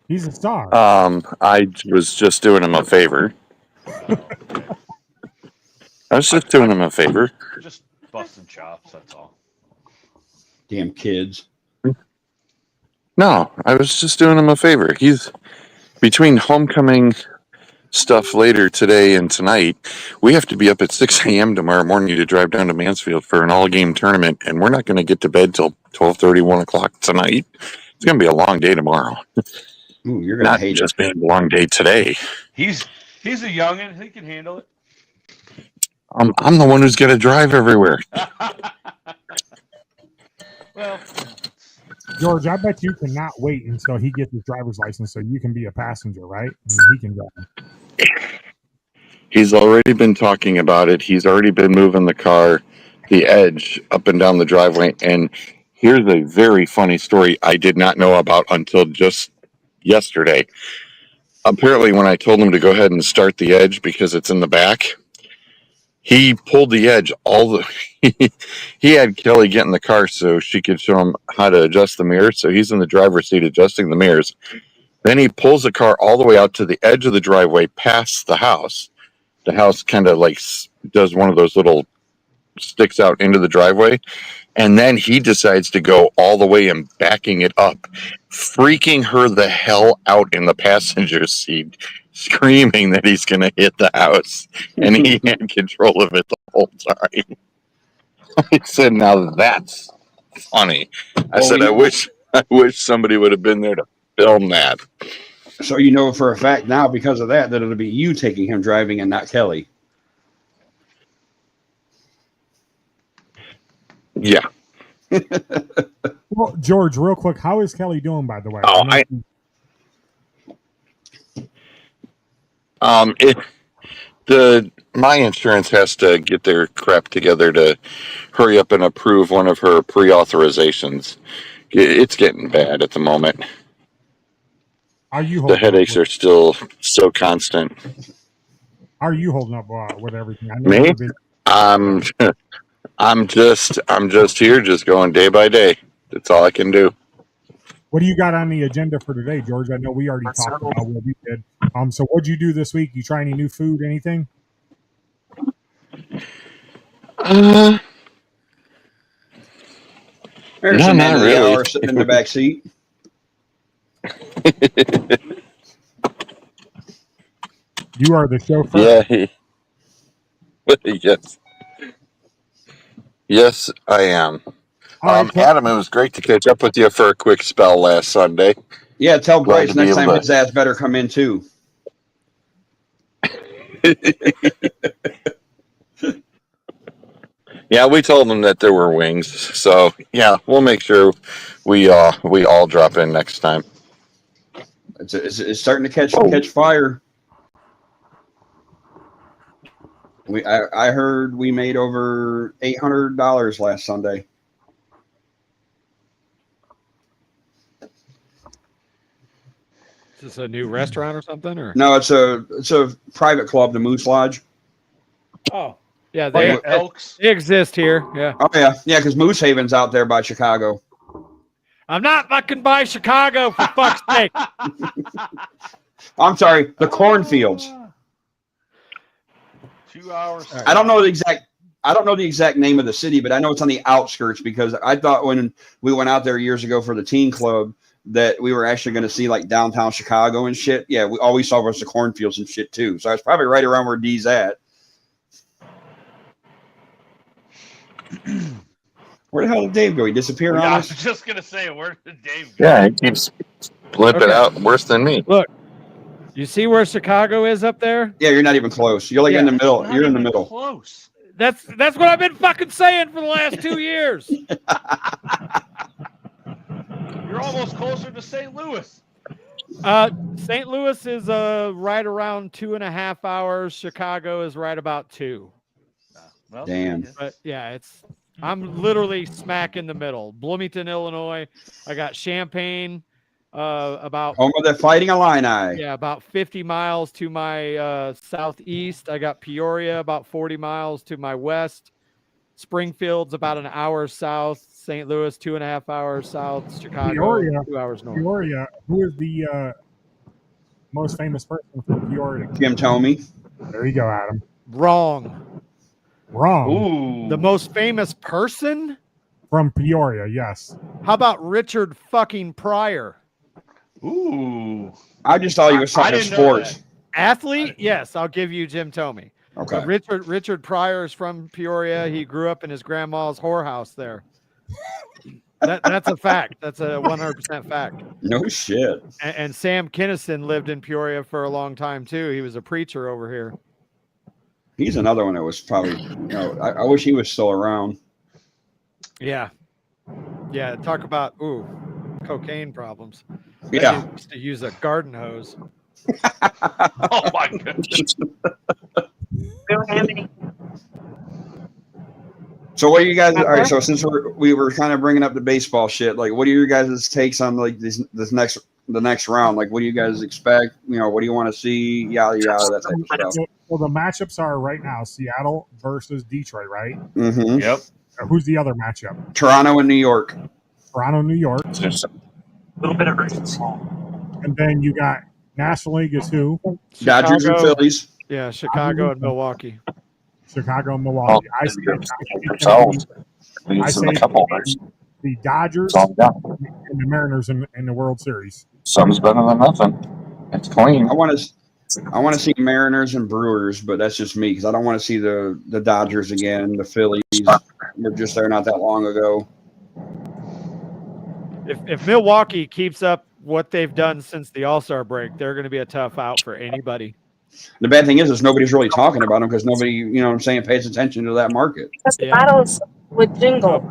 He's a star. I was just doing him a favor. Just busting chops, that's all. Damn kids. No, I was just doing him a favor. He's between homecoming stuff later today and tonight. We have to be up at 6 a.m. tomorrow morning to drive down to Mansfield for an all-game tournament, and we're not going to get to bed till 12:30, 1 o'clock tonight. It's going to be a long day tomorrow. Ooh, you're gonna Not hate just it. being a long day today. He's a youngin. He can handle it. I'm the one who's got to drive everywhere. Well, George, I bet you cannot wait until he gets his driver's license so you can be a passenger, right? I mean, he can drive. He's already been talking about it. He's already been moving the car, the edge up and down the driveway. And here's a very funny story I did not know about until just yesterday. Apparently, when I told him to go ahead and start the edge because it's in the back, he pulled the edge he had Kelly get in the car so she could show him how to adjust the mirrors. So he's in the driver's seat adjusting the mirrors. Then he pulls the car all the way out to the edge of the driveway past the house. The house kind of like does one of those little sticks out into the driveway. And then he decides to go all the way and backing it up, freaking her the hell out in the passenger seat, screaming that he's going to hit the house. And he had control of it the whole time. I said, now that's funny. I said, I wish somebody would have been there to film that. So you know for a fact now because of that it'll be you taking him driving and not Kelly. Yeah. Well, George, real quick, how is Kelly doing, by the way? My insurance has to get their crap together to hurry up and approve one of her pre-authorizations. It's getting bad at the moment. Are you The headaches are still so constant. How are you holding up with everything? I know Me? you're busy. I'm just here, just going day by day. That's all I can do. What do you got on the agenda for today, George? I know we already talked about what we did. So what'd you do this week? You try any new food, anything? There's No, an not end of the really. hour sitting in the back seat. You are the chauffeur. Yeah. Yes. Yes, I am. All right, Adam, it was great to catch up with you for a quick spell last Sunday. Yeah, tell Glad Bryce to be next able time to- his ass better come in too. Yeah, we told them that there were wings, so yeah, we'll make sure we all drop in next time. It's starting to catch fire. I heard we made over $800 last Sunday. Is this a new restaurant or something? Or No, it's a private club, the Moose Lodge. oh yeah, they they Elks. exist here. Yeah, Oh yeah, because Moose Haven's out there by Chicago. I'm not fucking by Chicago for fuck's sake. I'm sorry, the cornfields. 2 hours. I don't know the exact name of the city, but I know it's on the outskirts because I thought when we went out there years ago for the teen club that we were actually going to see like downtown Chicago and shit. Yeah, all we saw was the cornfields and shit too. So it's probably right around where D's at. Where the hell did Dave go? He disappeared on I us? was just gonna say, where did Dave go? Yeah, it keeps blipping Okay. out worse than me. Look, you see where Chicago is up there? Yeah, you're not even close. You're like in the middle. Not You're in the even middle. Close. That's what I've been fucking saying for the last 2 years. You're almost closer to St. Louis. St. Louis is right around 2.5 hours. Chicago is right about 2. Well, Damn. But yeah, I'm literally smack in the middle. Bloomington, Illinois. I got Champaign, about Home of the Fighting Illini. about 50 miles to my southeast. I got Peoria about 40 miles to my west. Springfield's about an hour south. St. Louis 2.5 hours south. Chicago Peoria. 2 hours north. Peoria. Who is the most famous person from Peoria? Jim Tomey. There you go, Adam. Wrong. Wrong. Ooh. The most famous person? From Peoria, yes. How about Richard fucking Pryor? Ooh. I just thought he was I talking didn't know sports. that. Athlete, yes, I'll give you Jim Thome. Okay. Richard Pryor is from Peoria. He grew up in his grandma's whorehouse there. That's a fact. That's a 100% fact. No shit. And Sam Kinison lived in Peoria for a long time too. He was a preacher over here. He's another one that was probably, I wish he was still around. Yeah. Yeah. Talk about, cocaine problems. Yeah. He used to use a garden hose. Oh my goodness. So what are you guys? All right. So since we were kind of bringing up the baseball shit, like, what are your guys' takes on like the next round? Like, what do you guys expect? What do you want to see? Yada yada, that type of stuff. Well, the matchups are right now Seattle versus Detroit, right? Mm-hmm. Yep. Who's the other matchup? Toronto and New York. Toronto, New York. There's a little bit of urgency. And then you got National League is who? Dodgers and Phillies. Yeah, Chicago and Milwaukee. Chicago and Milwaukee. I say themselves. the Dodgers and the Mariners in the World Series. Some's better than nothing. It's clean. I want to see Mariners and Brewers, but that's just me because I don't want to see the Dodgers again. The Phillies were just there not that long ago. If Milwaukee keeps up what they've done since the All-Star break, they're going to be a tough out for anybody. The bad thing is nobody's really talking about them because nobody, pays attention to that market. Because the battles would jingle.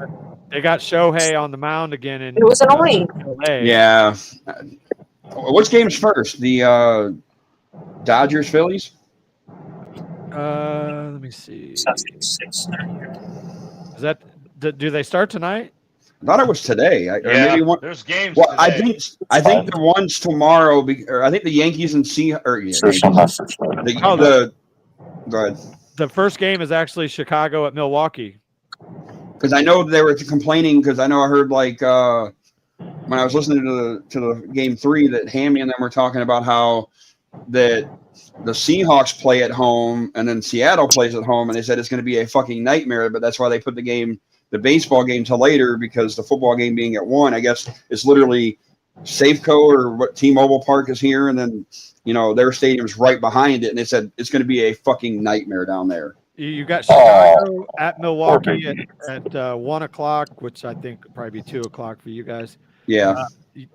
They got Shohei on the mound again, and it was annoying. Yeah. Which game's first? The Dodgers Phillies? Let me see. Is that do they start tonight? I thought it was today. There's games. Well, today. I think the ones tomorrow. Or I think the Yankees and go ahead. The first game is actually Chicago at Milwaukee. Because I know they were complaining. Because I know I heard when I was listening to the game 3 that Hammy and them were talking about how that the Seahawks play at home and then Seattle plays at home, and they said it's going to be a fucking nightmare. But that's why they put the baseball game to later, because the football game being at 1, I guess it's literally Safeco or what T-Mobile Park is here, and then their stadium's right behind it, and they said it's going to be a fucking nightmare down there. You got Chicago at Milwaukee at 1:00, which I think would probably be 2:00 for you guys. Yeah.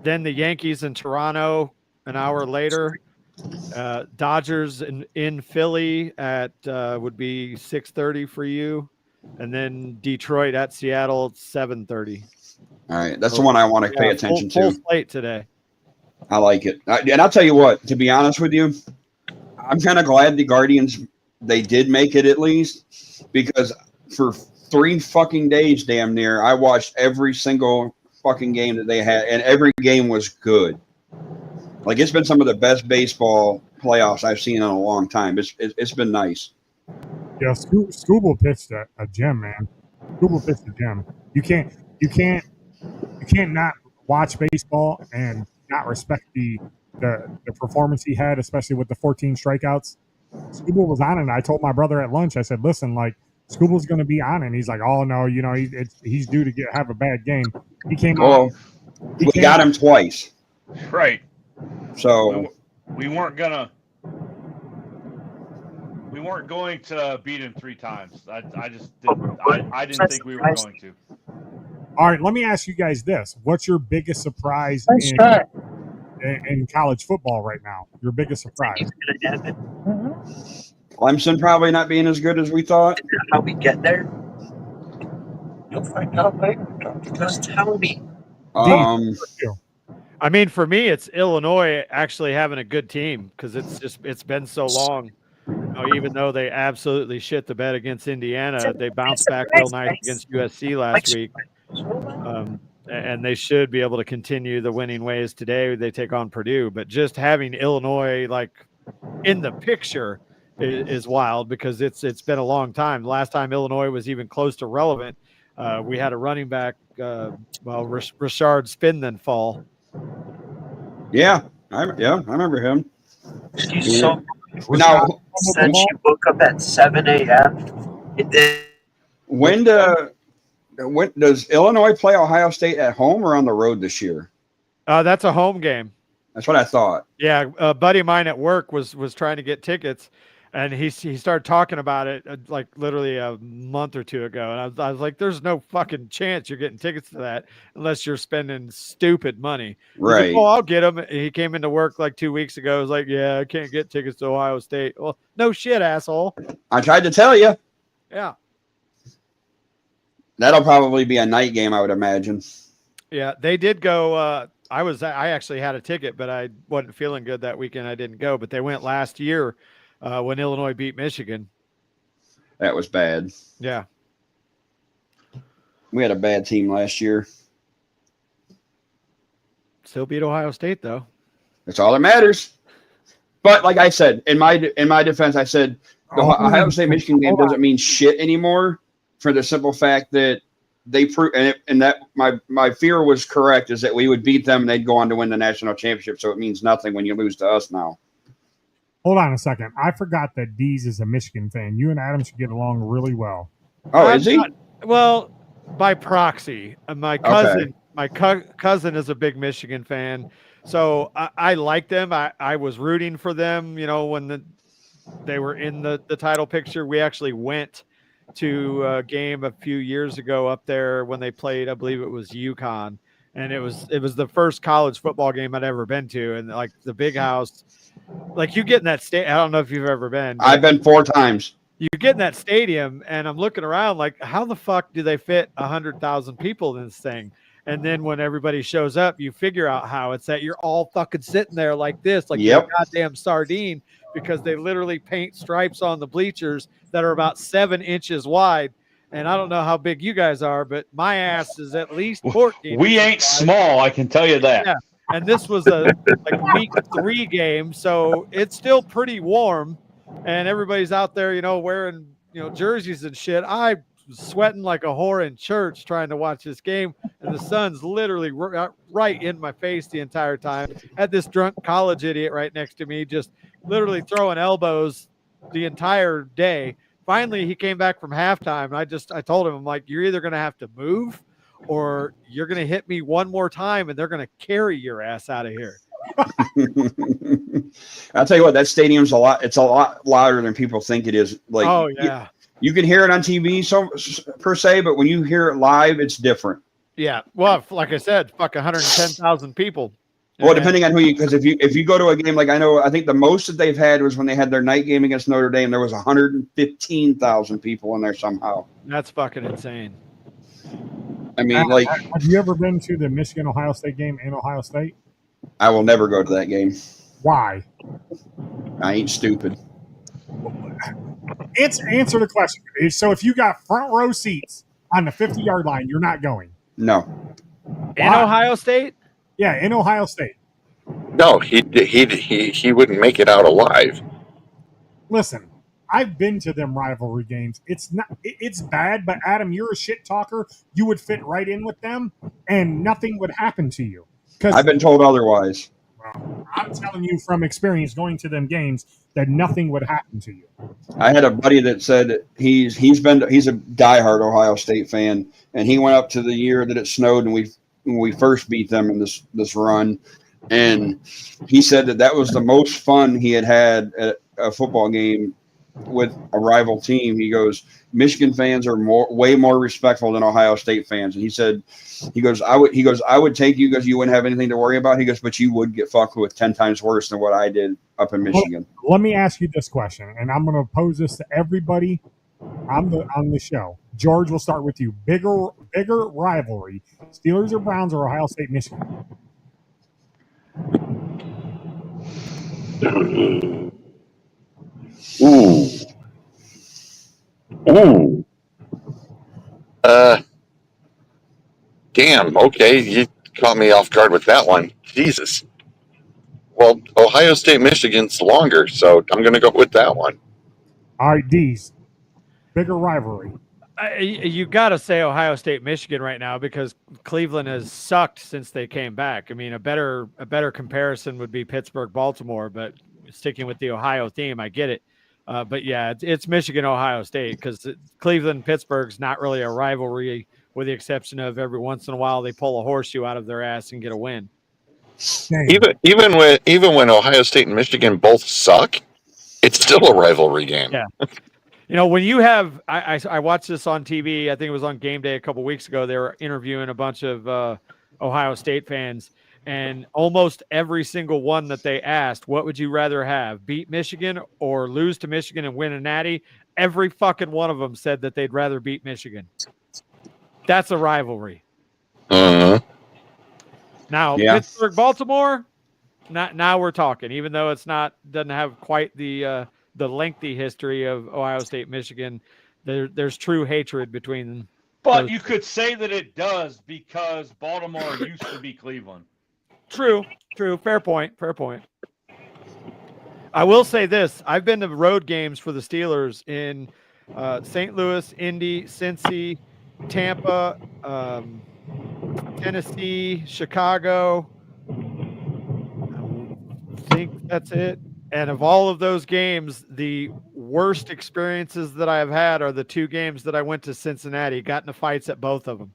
Then the Yankees in Toronto an hour later. Dodgers in Philly at would be 6:30 for you. And then Detroit at Seattle, 7:30. All right, that's the one I want to pay attention to. Full slate today. I like it, and I'll tell you what. To be honest with you, I'm kind of glad the Guardians they did make it at least, because for 3 fucking days, damn near, I watched every single fucking game that they had, and every game was good. Like, it's been some of the best baseball playoffs I've seen in a long time. It's been nice. Yeah, Scooble pitched a gem, man. Scooble pitched a gem. You can't not watch baseball and not respect the performance he had, especially with the 14 strikeouts. Scooble was on it, and I told my brother at lunch, I said, listen, like, Scooble's going to be on it. And he's like, oh, no, he's due to have a bad game. He came out. We got him twice. Right. So we weren't going to beat him 3 times. I just didn't. I didn't think we were going to. All right, let me ask you guys this: what's your biggest surprise in college football right now? Your biggest surprise? Clemson probably not being as good as we thought. How we get there? You'll find out later. Just tell me. I mean, for me, it's Illinois actually having a good team, because it's been so long. Even though they absolutely shit the bed against Indiana, they bounced back real nice against USC last week. And they should be able to continue the winning ways today. They take on Purdue, but just having Illinois in the picture is wild, because it's been a long time. The last time Illinois was even close to relevant, we had a running back, Rashard Spindenfall. Yeah, I remember him. She's so now since you woke up at 7 a.m. When does Illinois play Ohio State at home or on the road this year? That's a home game. That's what I thought. Yeah, a buddy of mine at work was trying to get tickets, and he started talking about it like literally a month or two ago, and I was like, "There's no fucking chance you're getting tickets to that unless you're spending stupid money." He's like, Right. "Oh, I'll get them." He came into work like 2 weeks ago. He was like, "Yeah, I can't get tickets to Ohio State." Well, no shit, asshole. I tried to tell you. Yeah, That'll probably be a night game, I would imagine. yeah, they did go. I actually had a ticket, but I wasn't feeling good that weekend. I didn't go, but they went last year when Illinois beat Michigan. That was bad. Yeah. We had a bad team last year. Still beat Ohio State, though. That's all that matters. But like I said, in my defense, I said the Ohio State Michigan game doesn't mean shit anymore for the simple fact that they proved, and that my fear was correct, is that we would beat them and they'd go on to win the national championship. So it means nothing when you lose to us now. Hold on a second. I forgot that Deez is a Michigan fan. You and Adam should get along really well. Oh, is he? Well, by proxy. My cousin, cousin is a big Michigan fan, so I like them. I was rooting for them. You know, when they were in the title picture. We actually went to a game a few years ago up there when they played. I believe it was UConn, and it was the first college football game I'd ever been to, and like the big house. Like you get in that state. I don't know if you've ever been. I've been 4 times. You get in that stadium, and I'm looking around like, how the fuck do they fit 100,000 people in this thing? And then when everybody shows up, you figure out how it's that you're all fucking sitting there like this, like you're a goddamn sardine, because they literally paint stripes on the bleachers that are about 7 inches wide. And I don't know how big you guys are, but my ass is at least 14. We ain't small, I can tell you that. Yeah. And this was a week 3 game, so it's still pretty warm, and everybody's out there, wearing jerseys and shit. I was sweating like a whore in church trying to watch this game, and the sun's literally right in my face the entire time. Had this drunk college idiot right next to me, just literally throwing elbows the entire day. Finally, he came back from halftime, and I told him, I'm like, you're either going to have to move or you're going to hit me one more time and they're going to carry your ass out of here. I'll tell you what, that stadium's it's a lot louder than people think it is. Like, oh yeah. You can hear it on TV per se, but when you hear it live, it's different. Yeah. Well, like I said, fuck 110,000 people. Well, depending on who because if you go to a game, like I think the most that they've had was when they had their night game against Notre Dame. There was 115,000 people in there somehow. That's fucking insane. I mean, have you ever been to the Michigan-Ohio State game in Ohio State? I will never go to that game. Why? I ain't stupid. Answer the question. So if you got front row seats on the 50-yard line, you're not going? No. In Ohio State? Yeah, in Ohio State. No, he wouldn't make it out alive. Listen, I've been to them rivalry games. It's bad, but Adam, you're a shit talker. You would fit right in with them, and nothing would happen to you. I've been told otherwise. Well, I'm telling you from experience going to them games that nothing would happen to you. I had a buddy that said he's a diehard Ohio State fan, and he went up to the year that it snowed and we first beat them in this run, and he said that was the most fun he had at a football game with a rival team. He goes, Michigan fans are way more respectful than Ohio State fans. And he goes, I would take you because you wouldn't have anything to worry about. He goes, but you would get fucked with 10 times worse than what I did up in Michigan. Well, let me ask you this question, and I'm going to pose this to everybody on the show. George, we'll start with you. Bigger rivalry, Steelers or Browns or Ohio State, Michigan? Ooh. Damn. Okay, you caught me off guard with that one. Jesus. Well, Ohio State, Michigan's longer, so I'm going to go with that one. All right, D's. Bigger rivalry. You got to say Ohio State, Michigan right now because Cleveland has sucked since they came back. I mean, a better comparison would be Pittsburgh, Baltimore, but sticking with the Ohio theme, I get it. But yeah, it's Michigan, Ohio State because Cleveland, Pittsburgh's not really a rivalry with the exception of every once in a while they pull a horseshoe out of their ass and get a win. Shame. Even when Ohio State and Michigan both suck, it's still a rivalry game. Yeah. You know, when you have, I watched this on TV. I think it was on Game Day a couple weeks ago. They were interviewing a bunch of Ohio State fans, and almost every single one that they asked, what would you rather have, beat Michigan or lose to Michigan and win a natty? Every fucking one of them said that they'd rather beat Michigan. That's a rivalry. Uh-huh. Now, Yeah. Pittsburgh, Baltimore, now we're talking, even though it's doesn't have quite the lengthy history of Ohio State, Michigan. There's true hatred between them. But you could say that it does because Baltimore used to be Cleveland. True. Fair point. I will say this. I've been to road games for the Steelers in St. Louis, Indy, Cincy, Tampa, Tennessee, Chicago. I think that's it. And of all of those games, the worst experiences that I have had are the two games that I went to Cincinnati. Got into fights at both of them.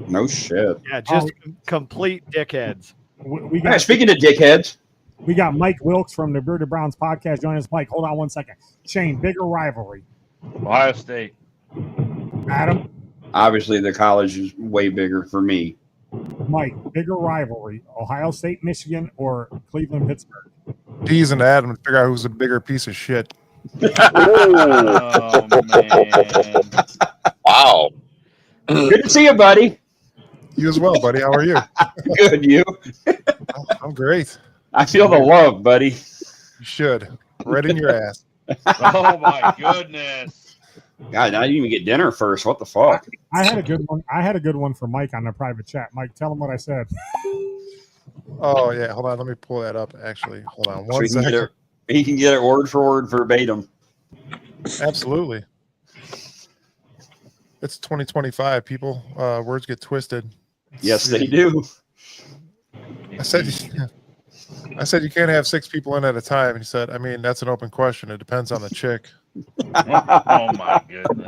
No shit. Yeah, just complete dickheads. We Hey, got speaking of dickheads, we got Mike Wilkes from the Bearded Browns podcast joining us. Mike, hold on one second. Shane, bigger rivalry. Ohio State. Adam, obviously the college is way bigger for me. Mike, bigger rivalry. Ohio State, Michigan, or Cleveland, Pittsburgh? D's and Adam to figure out who's a bigger piece of shit. Oh, man. Wow. Good to see you, buddy. You as well, buddy. How are you? Good, you. I'm great. I feel the love, buddy. You should. Right in your ass. Oh, my goodness. God, I didn't even get dinner first. What the fuck? I had a good one. I had a good one for Mike on the private chat. Mike, tell him what I said. Oh, yeah. Hold on. Let me pull that up, actually. Hold on So one he can second. he can get it word for word verbatim. Absolutely. It's 2025, people. Words get twisted. Yes, they do. I said you can't have 6 people in at a time. He said, I mean, that's an open question. It depends on the chick. Oh, my goodness.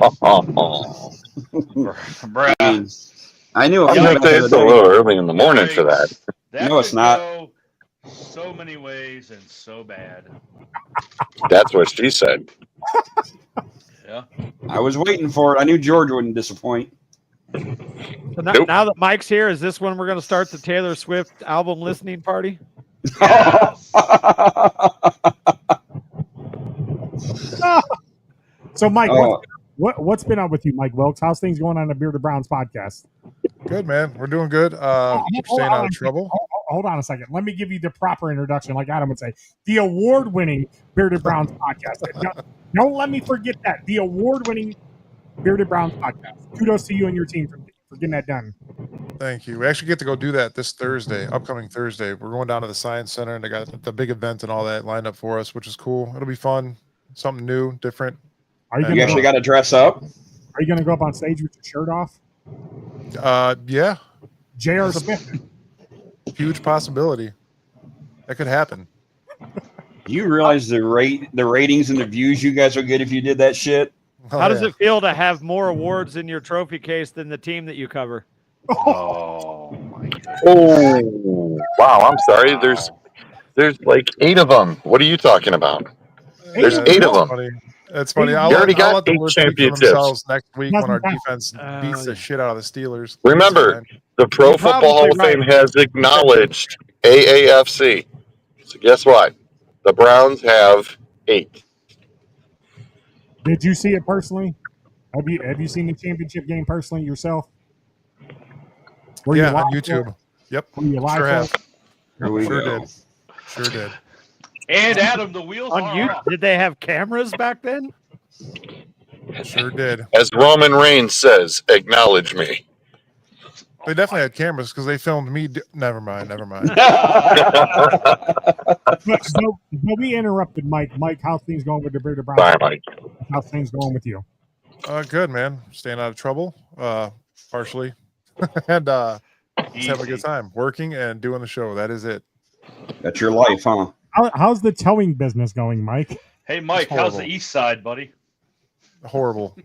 Bruh. I knew I'm it. going to say it's a little early in the morning for that. That No, it's could not. go so many ways and so bad. That's what she said. Yeah. I was waiting for it. I knew George wouldn't disappoint. So Nope. now that Mike's here, is this when we're going to start the Taylor Swift album listening party? Yes. So, Mike, Oh. what's been up with you, Mike Wilkes? How's things going on the Bearded Browns podcast? Good, man. We're doing good. Keep staying out of trouble. Hold on a second. Let me give you the proper introduction, like Adam would say. The award-winning Bearded Browns podcast. Don't let me forget that. The award-winning Bearded Browns podcast. Kudos to you and your team for getting that done. Thank you. We actually get to go do that this Thursday, upcoming Thursday. We're going down to the Science Center, and they got the big event and all that lined up for us, which is cool. It'll be fun. Something new, different. Are you You gonna actually go, got to dress up. Are you gonna go up on stage with your shirt off? Yeah. J.R. Smith. Huge possibility. That could happen. Do you realize the ratings and the views you guys would get if you did that shit? Oh, How does yeah. it feel to have more awards in your trophy case than the team that you cover? Oh, my goodness. Oh, wow. I'm sorry. There's like 8 of them. What are you talking about? There's 8 of them. Funny. It's funny. You I'll already got let the 8 listeners speak for championships. themselves next week when our Nothing defense beats the shit out of the Steelers. Remember, the Pro You're Football probably Hall of Fame right. has acknowledged AAFC. So guess what? The Browns have 8. Did you see it personally? Have you seen the championship game personally yourself? Were you Yeah, on live for it? YouTube. Yep. Were you live Sure for have. it? Here we Sure go. did. Sure did. And Adam, the wheels On are you, off. did they have cameras back then? Sure did. As Roman Reigns says, acknowledge me. They definitely had cameras because they filmed me. Never mind. But we interrupted Mike. Mike, how's things going with the Bearded Browns? Bye, Mike. How's things going with you? Good, man. Staying out of trouble, partially. And just having a good time. Working and doing the show. That is it. That's your life, huh? How's the towing business going, Mike? Hey, Mike, It's how's the horrible. east side, buddy? Horrible.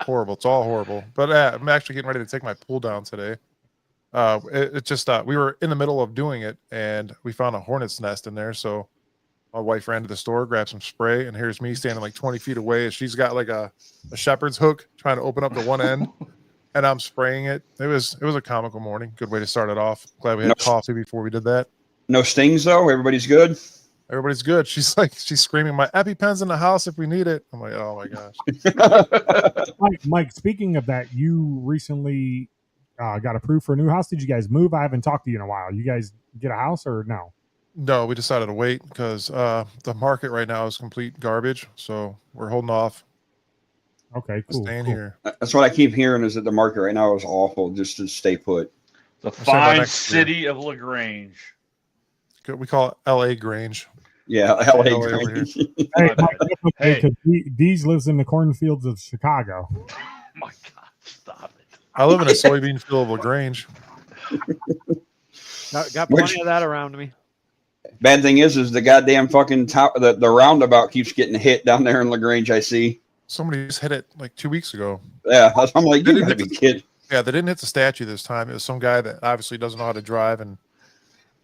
Horrible. It's all horrible. But I'm actually getting ready to take my pool down today. It just we were in the middle of doing it, and we found a hornet's nest in there. So my wife ran to the store, grabbed some spray, and here's me standing like 20 feet away. And she's got like a shepherd's hook trying to open up the one end, and I'm spraying it. It was a comical morning. Good way to start it off. Glad we had coffee before we did that. No stings though. Everybody's good. Everybody's good. She's screaming, "My EpiPen's in the house if we need it." I'm like, oh my gosh. Mike, speaking of that, you recently got approved for a new house. Did you guys move? I haven't talked to you in a while. You guys get a house or no? No, we decided to wait because the market right now is complete garbage. So we're holding off. Okay, cool. Staying here. That's what I keep hearing is that the market right now is awful. Just to stay put. The fine city of LaGrange. We call it L.A. Grange. Yeah, LA Grange. Hey, Mike, Deez lives in the cornfields of Chicago. Oh my God, stop it. I live in a soybean field of LaGrange. Got plenty of that around me. Bad thing is the goddamn fucking the roundabout keeps getting hit down there in LaGrange. I see. Somebody just hit it like 2 weeks ago. Yeah, I'm like, you gotta be kidding. Yeah, they didn't hit the statue this time. It was some guy that obviously doesn't know how to drive and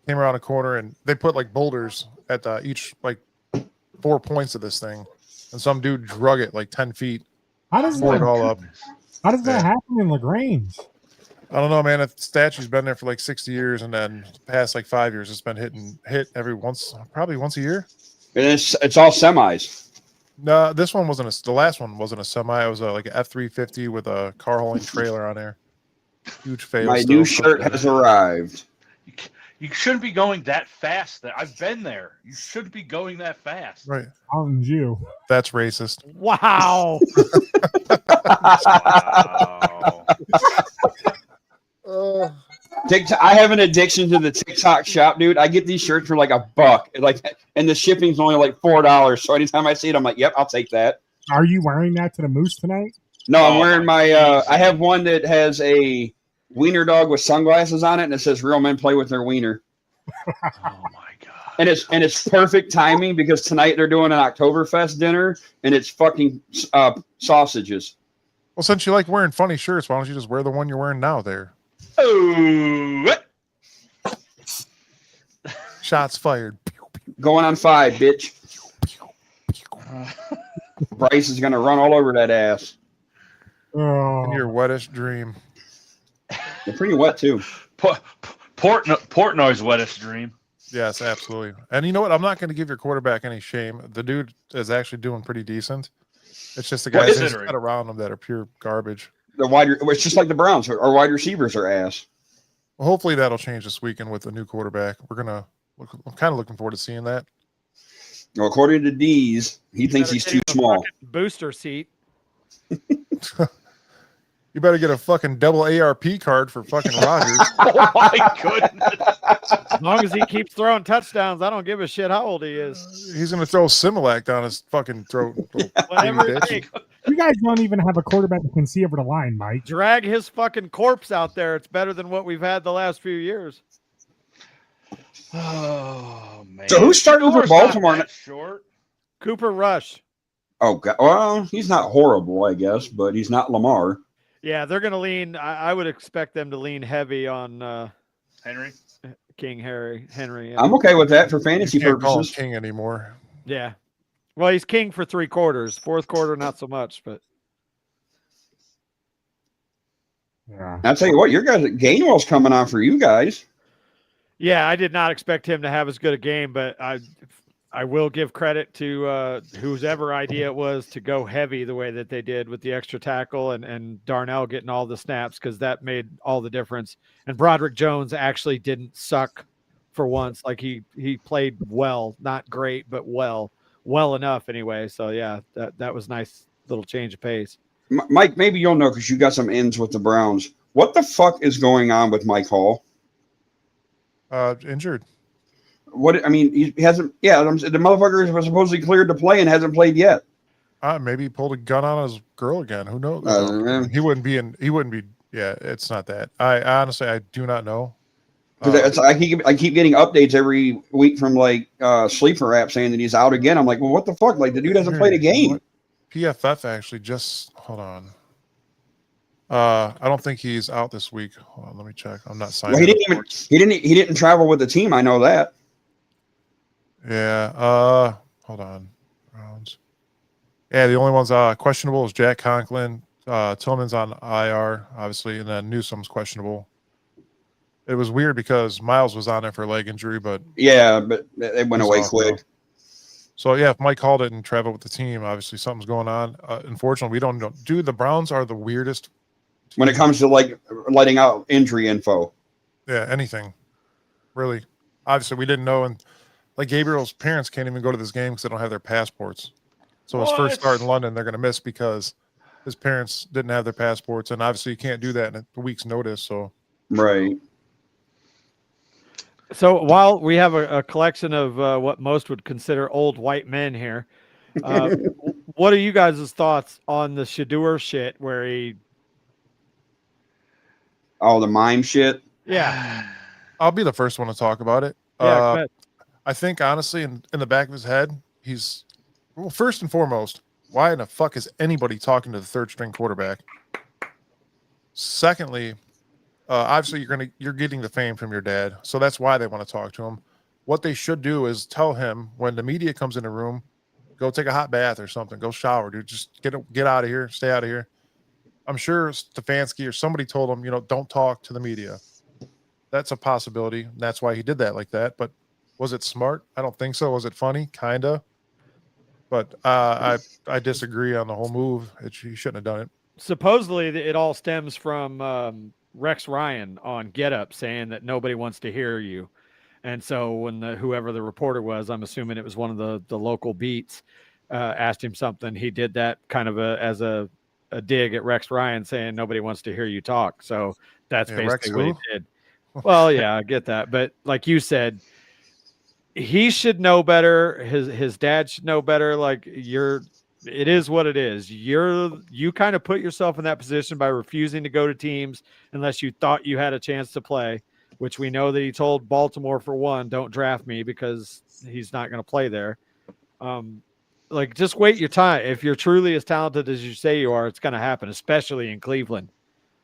came around a corner, and they put like boulders at each like 4 points of this thing, and some dude drug it like 10 feet. How does it all up? How does that happen in LaGrange? I don't know, man. The statue's been there for like 60 years, and then the past like 5 years, it's been hit probably once a year. And it's all semis. No, this one wasn't the last one wasn't a semi. It was like an F-350 with a car hauling trailer on there. Huge fail. My new shirt has arrived. You shouldn't be going that fast. I've been there. You shouldn't be going that fast. Right. On you. That's racist. Wow. Wow. I have an addiction to the TikTok shop, dude. I get these shirts for like $1, and the shipping's only like $4. So anytime I see it, I'm like, "Yep, I'll take that." Are you wearing that to the moose tonight? No, I'm wearing my. I have one that has a wiener dog with sunglasses on it, and it says "Real men play with their wiener." Oh my God! And it's perfect timing because tonight they're doing an Oktoberfest dinner, and it's fucking sausages. Well, since you like wearing funny shirts, why don't you just wear the one you're wearing now? There. Oh. Shots fired. Going on 5, bitch. Bryce is gonna run all over that ass. In your wettest dream. They're pretty wet too. Portnoy's wettest dream. Yes, absolutely. And you know what? I'm not going to give your quarterback any shame. The dude is actually doing pretty decent. It's just the guys that around him that are pure garbage. It's just like the Browns. Our wide receivers are ass. Well, hopefully that'll change this weekend with the new quarterback. I'm kind of looking forward to seeing that. Well, according to Deez, he thinks he's too small. Booster seat. You better get a fucking double ARP card for fucking Rodgers. Oh my goodness! As long as he keeps throwing touchdowns, I don't give a shit how old he is. He's gonna throw Similac down his fucking throat. Whatever it takes. You guys don't even have a quarterback that can see over the line, Mike. Drag his fucking corpse out there. It's better than what we've had the last few years. Oh man! So who's starting for Baltimore? Short. Cooper Rush. Oh God! Well, he's not horrible, I guess, but he's not Lamar. Yeah, they're going to lean. I would expect them to lean heavy on Henry. Henry. Yeah. I'm okay with that for fantasy You can't call him purposes. king anymore. Yeah. Well, he's king for 3 quarters. Fourth quarter, not so much, but. Yeah. I'll tell you what, your guys, Gainwell's coming on for you guys. Yeah, I did not expect him to have as good a game, but I will give credit to whoever idea it was to go heavy the way that they did with the extra tackle and Darnell getting all the snaps, because that made all the difference. And Broderick Jones actually didn't suck for once. Like he played well, not great, but well enough anyway. So yeah, that was nice little change of pace. Mike, maybe you'll know because you got some ins with the Browns. What the fuck is going on with Mike Hall? Injured. What I mean, he hasn't. Yeah, the motherfucker was supposedly cleared to play and hasn't played yet. Maybe he pulled a gun on his girl again. Who knows? He wouldn't be. Yeah, it's not that. I honestly, I do not know. I keep getting updates every week from like Sleeper app saying that he's out again. I'm like, well, what the fuck? Like the dude hasn't played a game. PFF actually just hold on. I don't think he's out this week. Hold on, let me check. I'm not signing. Well, he didn't travel with the team. I know that. Yeah. Hold on. Browns. Yeah, the only ones questionable is Jack Conklin. Tillman's on IR, obviously, and then Newsom's questionable. It was weird because Miles was on there for a leg injury, but yeah, but they went away quick. So yeah, if Mike Hall didn't travel with the team, obviously something's going on. Unfortunately, we don't know. Dude, the Browns are the weirdest when it comes to like letting out injury info. Yeah, anything, really. Obviously, we didn't know, and like Gabriel's parents can't even go to this game because they don't have their passports. So his first start in London, they're going to miss because his parents didn't have their passports, and obviously you can't do that in a week's notice. So right. So while we have a collection of what most would consider old white men here, what are you guys' thoughts on the Shador shit where he... Oh, the mime shit? Yeah. I'll be the first one to talk about it. Yeah, I think, honestly, in the back of his head, he's... Well, first and foremost, why in the fuck is anybody talking to the third-string quarterback? Secondly... obviously, you're getting the fame from your dad, so that's why they want to talk to him. What they should do is tell him when the media comes in the room, go take a hot bath or something, go shower, dude. Just get out of here, stay out of here. I'm sure Stefanski or somebody told him, don't talk to the media. That's a possibility. That's why he did that like that. But was it smart? I don't think so. Was it funny? Kinda. But I disagree on the whole move. He shouldn't have done it. Supposedly, it all stems from Rex Ryan on Get Up saying that nobody wants to hear you. And so when whoever the reporter was, I'm assuming it was one of the local beats, asked him something, he did that kind of as a dig at Rex Ryan saying nobody wants to hear you talk. So that's basically what he did. Well, yeah, I get that. But like you said, he should know better. His dad should know better. Like it is what it is. You kind of put yourself in that position by refusing to go to teams unless you thought you had a chance to play, which we know that he told Baltimore, for one, don't draft me because he's not going to play there. Like, just wait your time. If you're truly as talented as you say you are, it's going to happen, especially in Cleveland.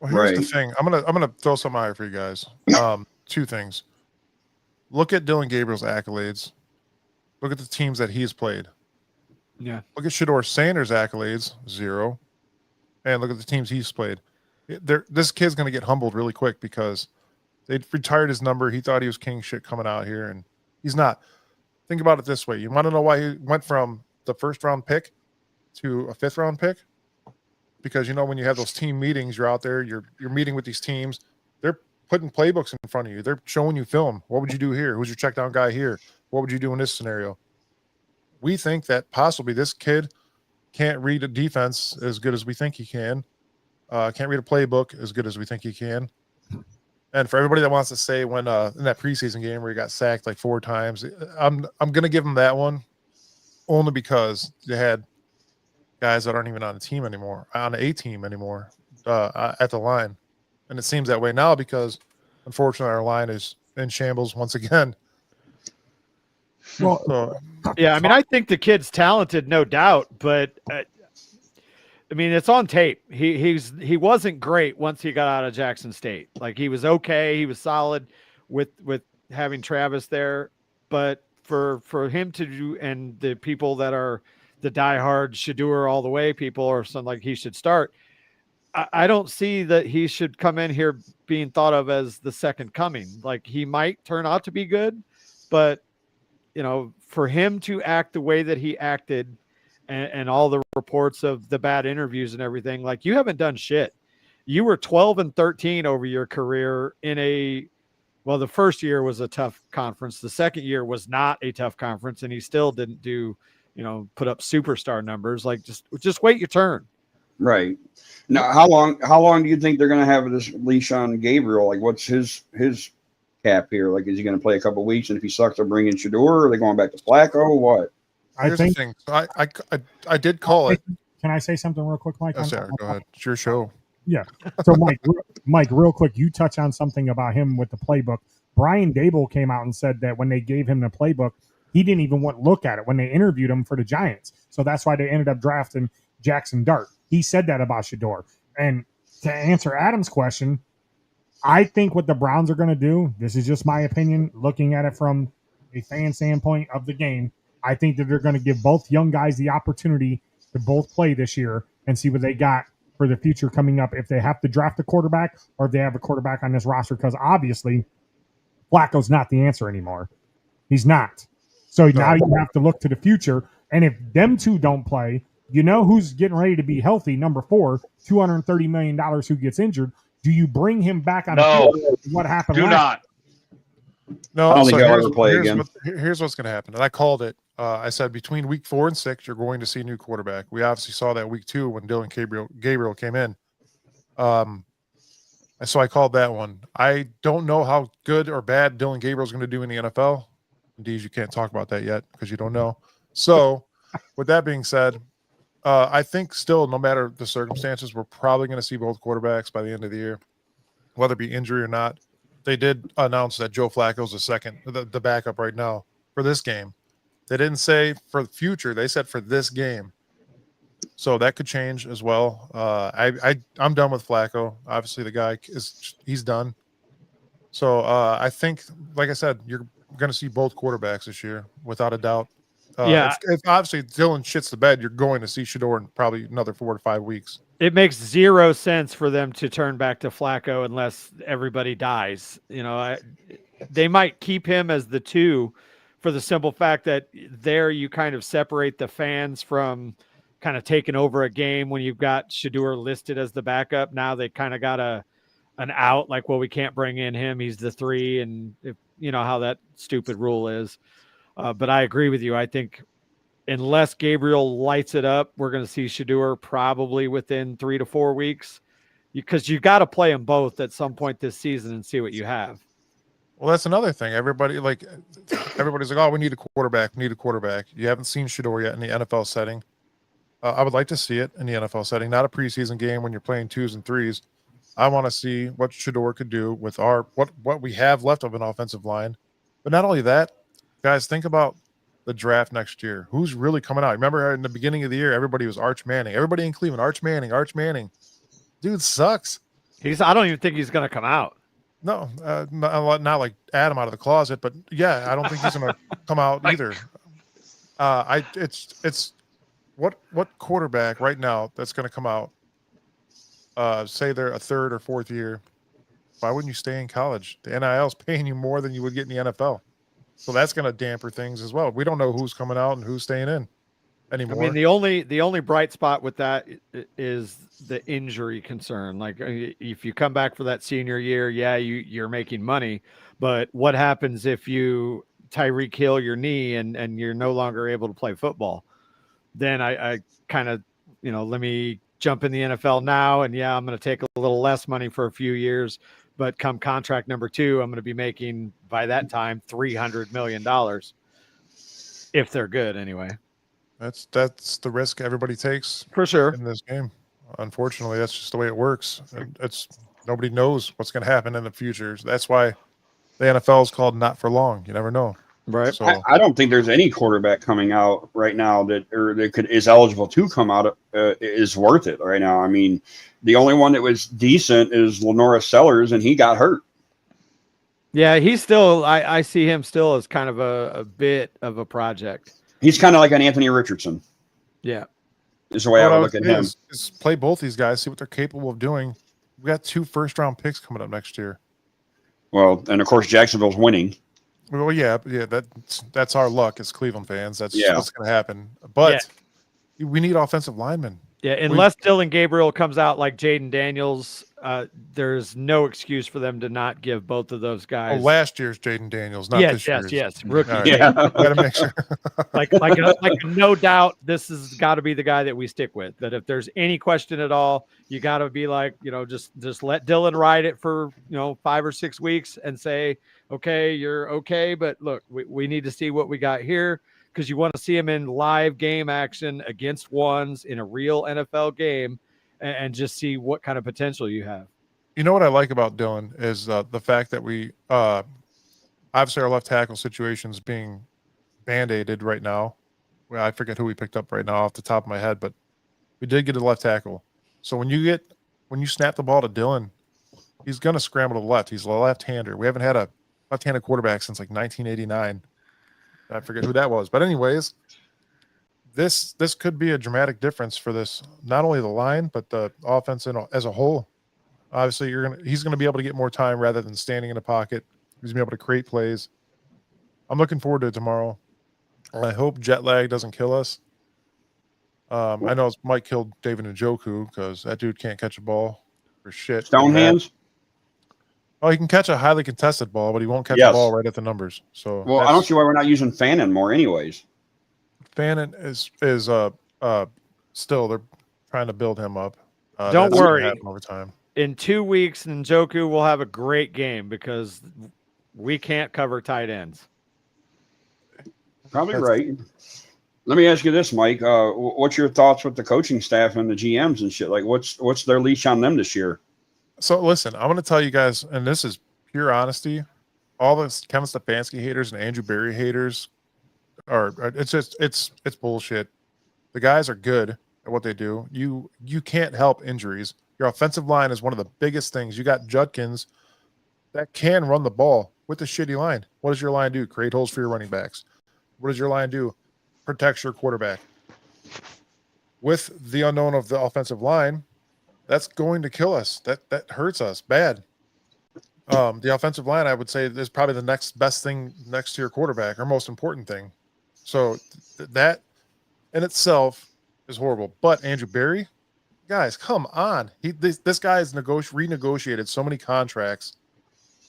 Well, here's the thing. I'm gonna throw something out here for you guys. Two things. Look at Dylan Gabriel's accolades. Look at the teams that he's played. Yeah. Look at Shador Sanders' accolades, 0. And look at the teams he's played. This kid's going to get humbled really quick because they retired his number. He thought he was king shit coming out here, and he's not. Think about it this way. You want to know why he went from the first-round pick to a fifth-round pick? Because, when you have those team meetings, you're out there, you're meeting with these teams. They're putting playbooks in front of you. They're showing you film. What would you do here? Who's your check down guy here? What would you do in this scenario? We think that possibly this kid can't read a defense as good as we think he can. Can't read a playbook as good as we think he can. And for everybody that wants to say when in that preseason game where he got sacked like 4 times, I'm going to give him that one only because they had guys that aren't even on the team anymore, on the A team anymore at the line. And it seems that way now because, unfortunately, our line is in shambles once again. Well, yeah, I mean, I think the kid's talented, no doubt, but I mean, it's on tape. He wasn't great once he got out of Jackson State. Like, he was okay, he was solid with having Travis there, but for him to do, and the people that are the diehard Shador all the way people or something, like, he should start. I don't see that he should come in here being thought of as the second coming. Like, he might turn out to be good, but for him to act the way that he acted and all the reports of the bad interviews and everything, like, you haven't done shit. You were 12-13 over your career in the first year was a tough conference. The second year was not a tough conference, and he still didn't do, put up superstar numbers. Like, just wait your turn. Right. Now, how long do you think they're going to have this leash on Gabriel? Like, what's his cap here? Like, is he going to play a couple of weeks, and if he sucks, they're bringing Shador? Or are they going back to Flacco? What? Here's the thing. I did call it. Can I say something real quick, Mike? Yes, sir. Go ahead. It's your show. Yeah. So, Mike, real quick, you touch on something about him with the playbook. Brian Dable came out and said that when they gave him the playbook, he didn't even want to look at it when they interviewed him for the Giants. So that's why they ended up drafting Jackson Dart. He said that about Shador. And to answer Adam's question, I think what the Browns are going to do, this is just my opinion, looking at it from a fan standpoint of the game, I think that they're going to give both young guys the opportunity to both play this year and see what they got for the future coming up if they have to draft a quarterback or if they have a quarterback on this roster, because obviously Flacco's not the answer anymore. He's not. So now you have to look to the future. And if them two don't play, you know who's getting ready to be healthy? Number 4, $230 million who gets injured. Do you bring him back on No. the field? What happened Do last? not. No, I don't think he'll here's, ever play here's again. here's what's going to happen. And I called it. I said between week 4 and 6, you're going to see a new quarterback. We obviously saw that week 2 when Dylan Gabriel came in. So I called that one. I don't know how good or bad Dylan Gabriel is going to do in the NFL. Indeed, you can't talk about that yet because you don't know. So with that being said, I think still, no matter the circumstances, we're probably going to see both quarterbacks by the end of the year, whether it be injury or not. They did announce that Joe Flacco's the backup right now for this game. They didn't say for the future. They said for this game. So that could change as well. I'm done with Flacco. Obviously, the guy he's done. So I think, like I said, you're going to see both quarterbacks this year without a doubt. If obviously Dylan shits the bed, you're going to see Shador in probably another 4 to 5 weeks. It makes zero sense for them to turn back to Flacco unless everybody dies. You know, they might keep him as the 2 for the simple fact that there you kind of separate the fans from kind of taking over a game when you've got Shador listed as the backup. Now they kind of got an out, like, well, we can't bring in him. He's the 3. And if, you know how that stupid rule is. But I agree with you. I think unless Gabriel lights it up, we're going to see Shador probably within 3 to 4 weeks, because you got to play them both at some point this season and see what you have. Well, that's another thing. Everybody's like, oh, we need a quarterback. We need a quarterback. You haven't seen Shador yet in the NFL setting. I would like to see it in the NFL setting, not a preseason game when you're playing 2s and 3s. I want to see what Shador could do with what we have left of an offensive line. But not only that, guys, think about the draft next year. Who's really coming out? Remember in the beginning of the year, everybody was Arch Manning. Everybody in Cleveland, Arch Manning. Dude sucks. I don't even think he's going to come out. No, not like Adam out of the closet, but yeah, I don't think he's going to come out either. It's what quarterback right now that's going to come out, say they're a 3rd or 4th year, why wouldn't you stay in college? The NIL is paying you more than you would get in the NFL. So that's going to damper things as well. We don't know who's coming out and who's staying in anymore. I mean, the only bright spot with that is the injury concern. Like, if you come back for that senior year, yeah, you're making money. But what happens if you Tyreek Hill your knee and you're no longer able to play football? Then I kind of, let me jump in the NFL now. And yeah, I'm going to take a little less money for a few years. But come contract number 2, I'm going to be making, by that time, $300 million. If they're good, anyway. That's the risk everybody takes for sure in this game. Unfortunately, that's just the way it works. Nobody knows what's going to happen in the future. That's why the NFL is called not for long. You never know. Right. So I don't think there's any quarterback coming out right now that is eligible to come out is worth it right now. I mean, the only one that was decent is Lenora Sellers, and he got hurt. Yeah, he's still. I see him still as kind of a bit of a project. He's kind of like an Anthony Richardson. Yeah, is the way I would look at him. Is play both these guys, see what they're capable of doing. We got 2 first-round picks coming up next year. Well, and of course Jacksonville's winning. Well, yeah, that's our luck as Cleveland fans. That's what's going to happen. But we need offensive linemen. Yeah, unless Dylan Gabriel comes out like Jaden Daniels, there's no excuse for them to not give both of those guys. Oh, last year's Jaden Daniels, not this year's. Yes, rookie. Right. Yeah, gotta make sure. like no doubt, this has got to be the guy that we stick with. That if there's any question at all, you got to be like, just let Dylan ride it for 5 or 6 weeks and say, okay, you're okay, but look, we need to see what we got here. Because you want to see him in live game action against ones in a real NFL game and just see what kind of potential you have. You know what I like about Dylan is the fact that we obviously our left tackle situation is being band-aided right now. Well, I forget who we picked up right now off the top of my head, but we did get a left tackle. So when when you snap the ball to Dylan, he's going to scramble to the left. He's a left-hander. We haven't had a left-handed quarterback since like 1989. I forget who that was. But anyways, this could be a dramatic difference for this, not only the line, but the offense as a whole. Obviously, he's going to be able to get more time rather than standing in the pocket. He's going to be able to create plays. I'm looking forward to it tomorrow. I hope jet lag doesn't kill us. I know it might kill David Njoku because that dude can't catch a ball for shit. Stone hands. Oh, he can catch a highly contested ball, but he won't catch the ball right at the numbers. So, well, I don't see why we're not using Fannin more, anyways. Fannin is still they're trying to build him up. Don't worry. Over time. In 2 weeks, Njoku will have a great game because we can't cover tight ends. Probably right. Let me ask you this, Mike. What's your thoughts with the coaching staff and the GMs and shit? Like, what's their leash on them this year? So listen, I'm going to tell you guys, and this is pure honesty. All the Kevin Stefanski haters and Andrew Berry haters it's bullshit. The guys are good at what they do. You can't help injuries. Your offensive line is one of the biggest things. You got Judkins that can run the ball with the shitty line. What does your line do? Create holes for your running backs. What does your line do? Protects your quarterback. With the unknown of the offensive line, that's going to kill us. That hurts us bad. The offensive line, I would say, is probably the next best thing next to your quarterback, or most important thing. So that in itself is horrible. But Andrew Berry, guys, come on. This guy has renegotiated so many contracts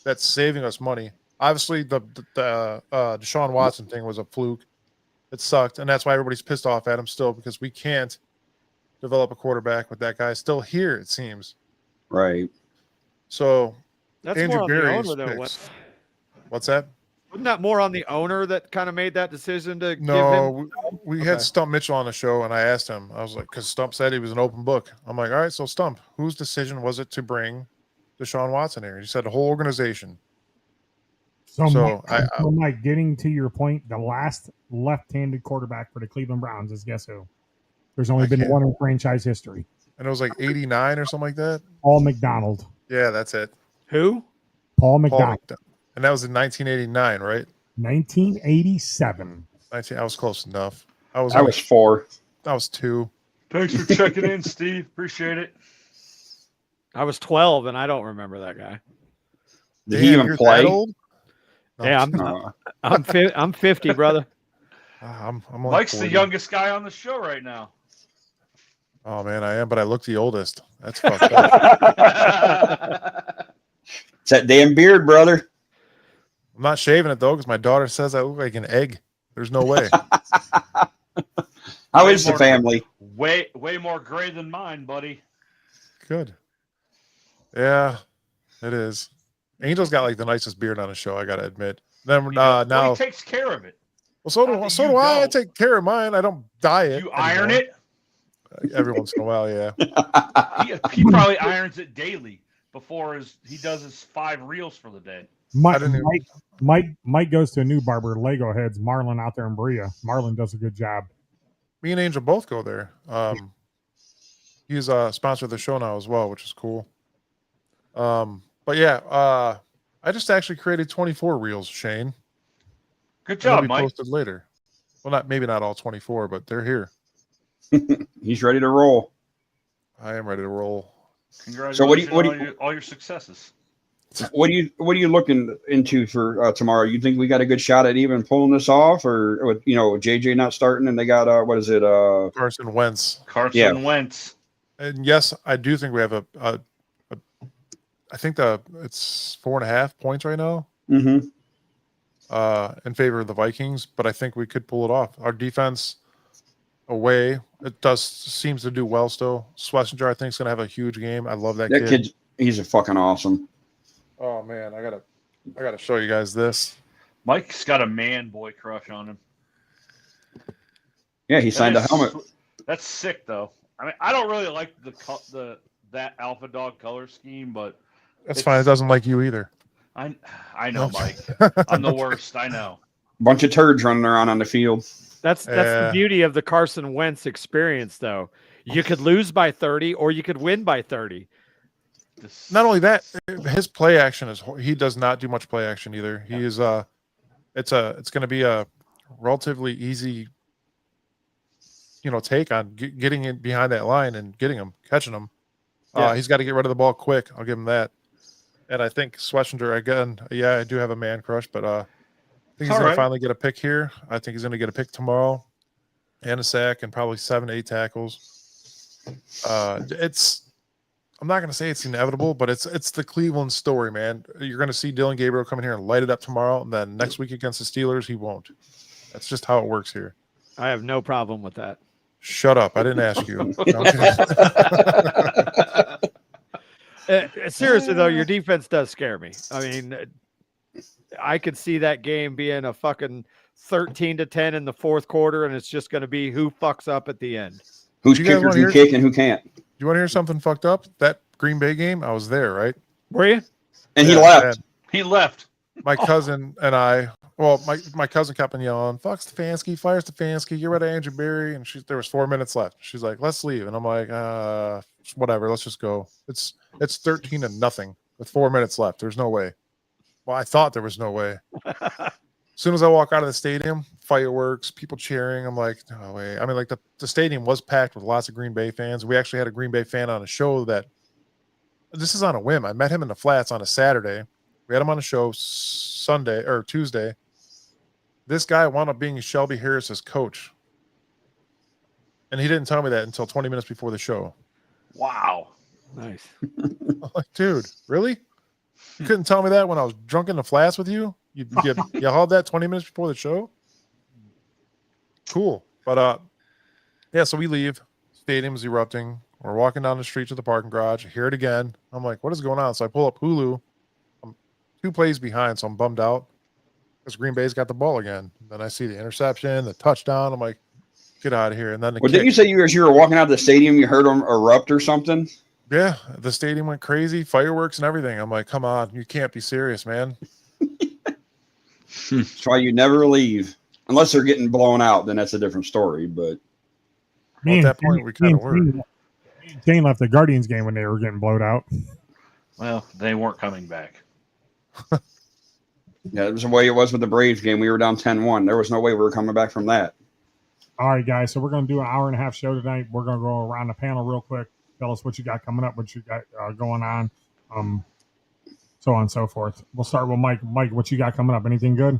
that's saving us money. Obviously, the Deshaun Watson thing was a fluke. It sucked, and that's why everybody's pissed off at him still, because we can't develop a quarterback with that guy still here, it seems. Right. So that's Andrew more on Berry's the owner, though. What's that? Wasn't that more on the owner that kind of made that decision to give him? We had Stump Mitchell on the show, and I asked him. I was like, because Stump said he was an open book. I'm like, all right, so Stump, whose decision was it to bring Deshaun Watson here? He said the whole organization. So Mike, getting to your point, the last left-handed quarterback for the Cleveland Browns is guess who? There's only been one in franchise history. And it was like 89 or something like that? Paul McDonald. Yeah, that's it. Who? Paul McDonald. And that was in 1989, right? 1987. I was close enough. I was 4. I was 2. Thanks for checking in, Steve. Appreciate it. I was 12, and I don't remember that guy. Did he even play? No, yeah, I'm 50, brother. I'm Mike's 40. the youngest guy on the show right now. Oh man, I am, but I look the oldest. That's fucked up. It's that damn beard, brother. I'm not shaving it though, because my daughter says I look like an egg. There's no way. How is the family? Way more gray than mine, buddy. Good. Yeah, it is. Angel's got like the nicest beard on the show, I gotta admit. Then now he takes care of it. Well, so do I. I take care of mine. I don't dye it. You iron it? Every once in a while, yeah. He probably irons it daily before he does his 5 reels for the day. Mike goes to a new barber, Lego Heads, Marlon out there in Berea. Marlon does a good job. Me and Angel both go there. He's a sponsor of the show now as well, which is cool. But yeah, I just actually created 24 reels, Shane. Good job, Mike. Posted later. Well, maybe not all 24, but they're here. He's ready to roll. I am ready to roll. Congratulations on all your successes. What are you looking into for tomorrow? You think we got a good shot at even pulling this off, or with JJ not starting and they got Carson Wentz. Wentz. And yes, I do think we have I think it's 4.5 points right now. Mm-hmm. In favor of the Vikings, but I think we could pull it off. Our defense away, seems to do well still. Schlesinger, I think, is going to have a huge game. I love that kid. He's a fucking awesome. Oh man, I gotta show you guys this. Mike's got a man boy crush on him. Yeah, he signed a helmet. That's sick, though. I mean, I don't really like that Alpha Dog color scheme, but that's fine. It doesn't like you either. I know, Mike. I'm the worst. I know. Bunch of turds running around on the field. That's the beauty of the Carson Wentz experience, though. You could lose by 30 or you could win by 30. Not only that, his play action he does not do much play action either. He is it's going to be a relatively easy, take on getting in behind that line and getting him, catching him. Yeah. He's got to get rid of the ball quick. I'll give him that. And I think Schlesinger, again, I do have a man crush, but I think he's going to finally get a pick here. I think he's going to get a pick tomorrow and a sack and probably 7 to 8 tackles. I'm not going to say it's inevitable, but it's the Cleveland story, man. You're going to see Dylan Gabriel come in here and light it up tomorrow, and then next week against the Steelers, he won't. That's just how it works here. I have no problem with that. Shut up. I didn't ask you. Seriously, though, your defense does scare me. I mean, I could see that game being a fucking 13-10 in the fourth quarter, and it's just going to be who fucks up at the end. Who's kicker can kick and who can't. You want to hear something fucked up? That Green Bay game, I was there, right? Were you? And he left. He left. My cousin and I, my cousin kept on yelling, "Fuck Stefanski, fire Stefanski, get rid of Andrew Berry." And there was 4 minutes left. She's like, "Let's leave." And I'm like, whatever, let's just go. It's 13-0 with 4 minutes left. There's no way. Well, I thought there was no way. As soon as I walk out of the stadium, fireworks, people cheering. I'm like, no way. I mean, like the stadium was packed with lots of Green Bay fans. We actually had a Green Bay fan on a show that this is on a whim. I met him in the flats on a Saturday. We had him on a show Sunday or Tuesday. This guy wound up being Shelby Harris's coach. And he didn't tell me that until 20 minutes before the show. Wow. Nice. I'm like, dude, really? You couldn't tell me that when I was drunk in the flats with you? You hauled that 20 minutes before the show? Cool. But so we leave. Stadium's erupting. We're walking down the street to the parking garage. I hear it again. I'm like, what is going on? So I pull up Hulu. I'm 2 plays behind, so I'm bummed out because Green Bay's got the ball again. Then I see the interception, the touchdown. I'm like, get out of here. And then didn't you say as you were walking out of the stadium, you heard them erupt or something? Yeah, the stadium went crazy, fireworks and everything. I'm like, come on, you can't be serious, man. That's why you never leave. Unless they're getting blown out, then that's a different story. But at that point, we kind of were. Kane left the Guardians game when they were getting blowed out. Well, they weren't coming back. Yeah, it was the way it was with the Braves game. We were down 10-1. There was no way we were coming back from that. All right, guys. So we're going to do an hour-and-a-half show tonight. We're going to go around the panel real quick. Tell us what you got coming up, what you got going on, so on and so forth. We'll start with Mike. Mike, what you got coming up? Anything good?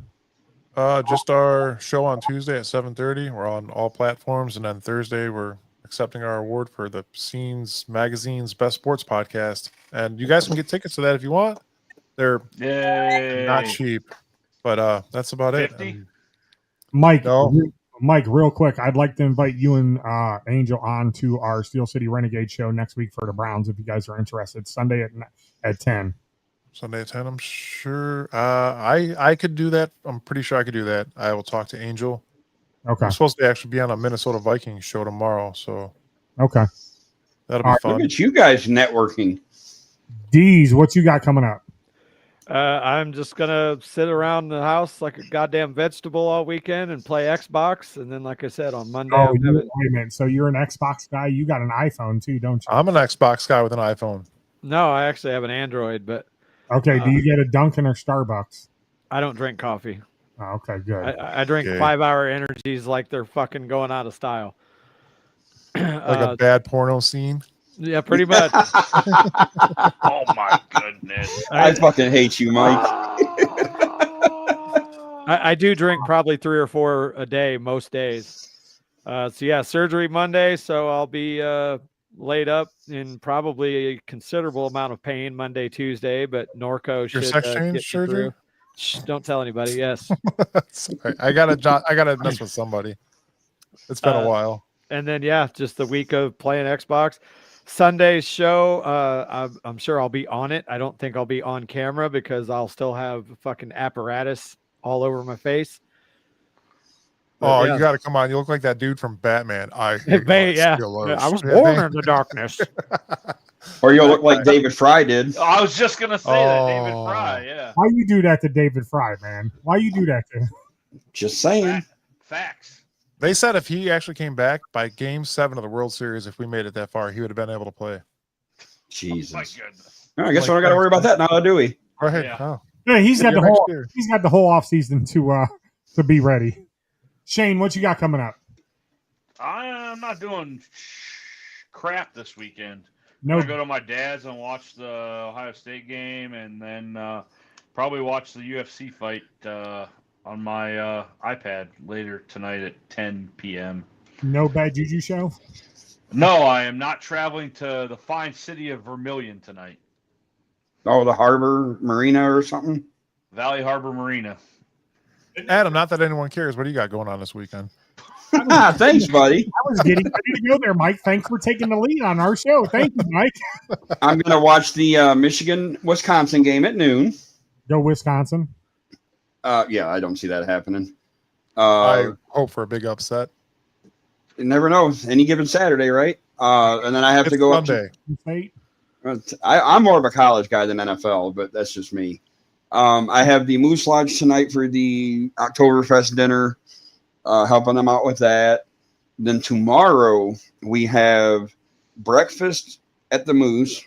Just our show on Tuesday at 7:30. We're on all platforms, and then Thursday we're accepting our award for the Scenes Magazine's Best Sports Podcast. And you guys can get tickets to that if you want. They're not cheap, but that's about 50? it. Mike, no. Mike, real quick, I'd like to invite you and Angel on to our Steel City Renegade show next week for the Browns if you guys are interested. Sunday at 10. Sunday at 10, I'm sure. I could do that. I'm pretty sure I could do that. I will talk to Angel. Okay. I'm supposed to actually be on a Minnesota Vikings show tomorrow, so okay, that'll be fun. Look at you guys networking. D's, what you got coming up? I'm just gonna sit around the house like a goddamn vegetable all weekend and play Xbox, and then, like I said, on Monday. Wait a minute. So you're an Xbox guy? You got an iPhone too, don't you? I'm an Xbox guy with an iPhone. No, I actually have an Android, but okay. Do you get a Dunkin' or Starbucks? I don't drink coffee. Oh, okay, good. I drink 5-hour energies like they're fucking going out of style. Like a bad porno scene. Yeah, pretty much. Oh my goodness! I fucking hate you, Mike. I do drink probably 3 or 4 a day most days. So yeah, surgery Monday, so I'll be laid up in probably a considerable amount of pain Monday, Tuesday, but Norco should sex change get me surgery? through. Shh, don't tell anybody. Yes. Sorry. I gotta mess with somebody. It's been a while. And then yeah, just the week of playing Xbox. Sunday's show, I'm sure I'll be on it. I don't think I'll be on camera because I'll still have fucking apparatus all over my face. But, you got to come on. You look like that dude from Batman. I was born in the darkness. Or you'll look like David Fry did. I was just gonna say that David Fry. Yeah. Why you do that to David Fry, man? Why you do that to him? Just saying. Facts. They said if he actually came back by Game 7 of the World Series, if we made it that far, he would have been able to play. Jesus. Oh my goodness. I guess Like we don't got to worry about that now, do we? Right. Yeah. Oh. Yeah, he's got Yeah, the next whole year. he's got the whole off season to be ready. Shane, what you got coming up? I'm not doing crap this weekend. I'm No, gonna go to my dad's and watch the Ohio State game, and then probably watch the UFC fight on my iPad later tonight at 10 p.m. no bad juju show. No, I am not traveling to the fine city of Vermilion tonight. Oh, the Harbor Marina or something. Valley Harbor Marina. Adam, not that anyone cares. What do you got going on this weekend? Thanks, buddy. I was getting ready to go there, Mike. Thanks for taking the lead on our show. Thank you, Mike. I'm going to watch the Michigan-Wisconsin game at noon. Go Wisconsin. Yeah, I don't see that happening. I hope for a big upset. You never know. Any given Saturday, right? And then I have It's to go Sunday. State. I'm more of a college guy than NFL, but that's just me. I have the Moose Lodge tonight for the Oktoberfest dinner, helping them out with that. Then tomorrow we have breakfast at the Moose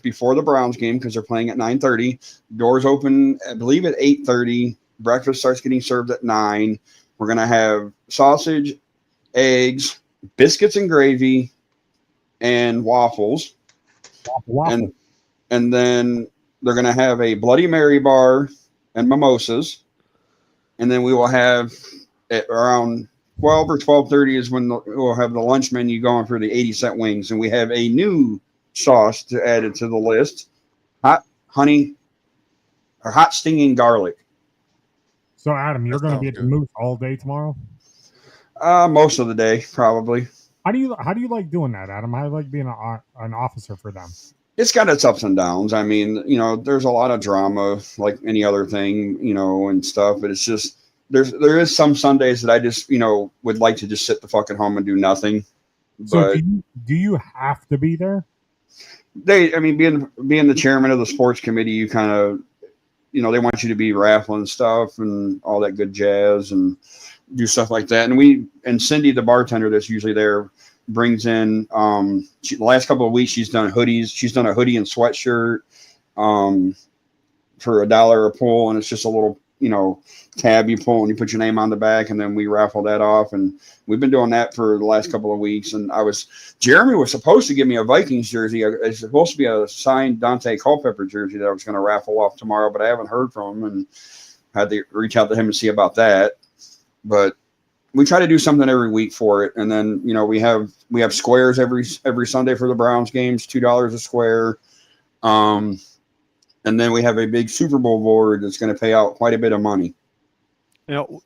before the Browns game because they're playing at 9:30. Doors open, I believe, at 8:30. Breakfast starts getting served at 9. We're going to have sausage, eggs, biscuits and gravy, and waffles. Waffle. And then they're going to have a Bloody Mary bar and mimosas. And then we will have at around 12 or 12:30 is when we'll have the lunch menu going for the 80-cent wings. And we have a new sauce to add it to the list. Hot honey or hot stinging garlic. So, Adam, you're That going to be at sounds the good. Moose all day tomorrow. Most of the day, probably. How do you like doing that, Adam? I like being an officer for them. It's got its ups and downs. I mean, there's a lot of drama like any other thing, and stuff, but it's just there is some Sundays that I just, would like to just sit the fuck at home and do nothing. So, But do you have to be there? being the chairman of the sports committee, you kind of, they want you to be raffling stuff and all that good jazz and do stuff like that. And Cindy, the bartender that's usually there, brings in the last couple of weeks she's done hoodies. She's done a hoodie and sweatshirt for $1 a pull, and it's just a little tab you pull and you put your name on the back, and then we raffle that off. And we've been doing that for the last couple of weeks. And Jeremy was supposed to give me a Vikings jersey. It's supposed to be a signed Dante Culpepper jersey that I was going to raffle off tomorrow, but I haven't heard from him and had to reach out to him and see about that. But we try to do something every week for it. And then, we have squares every Sunday for the Browns games, $2 a square. And then we have a big Super Bowl board that's going to pay out quite a bit of money.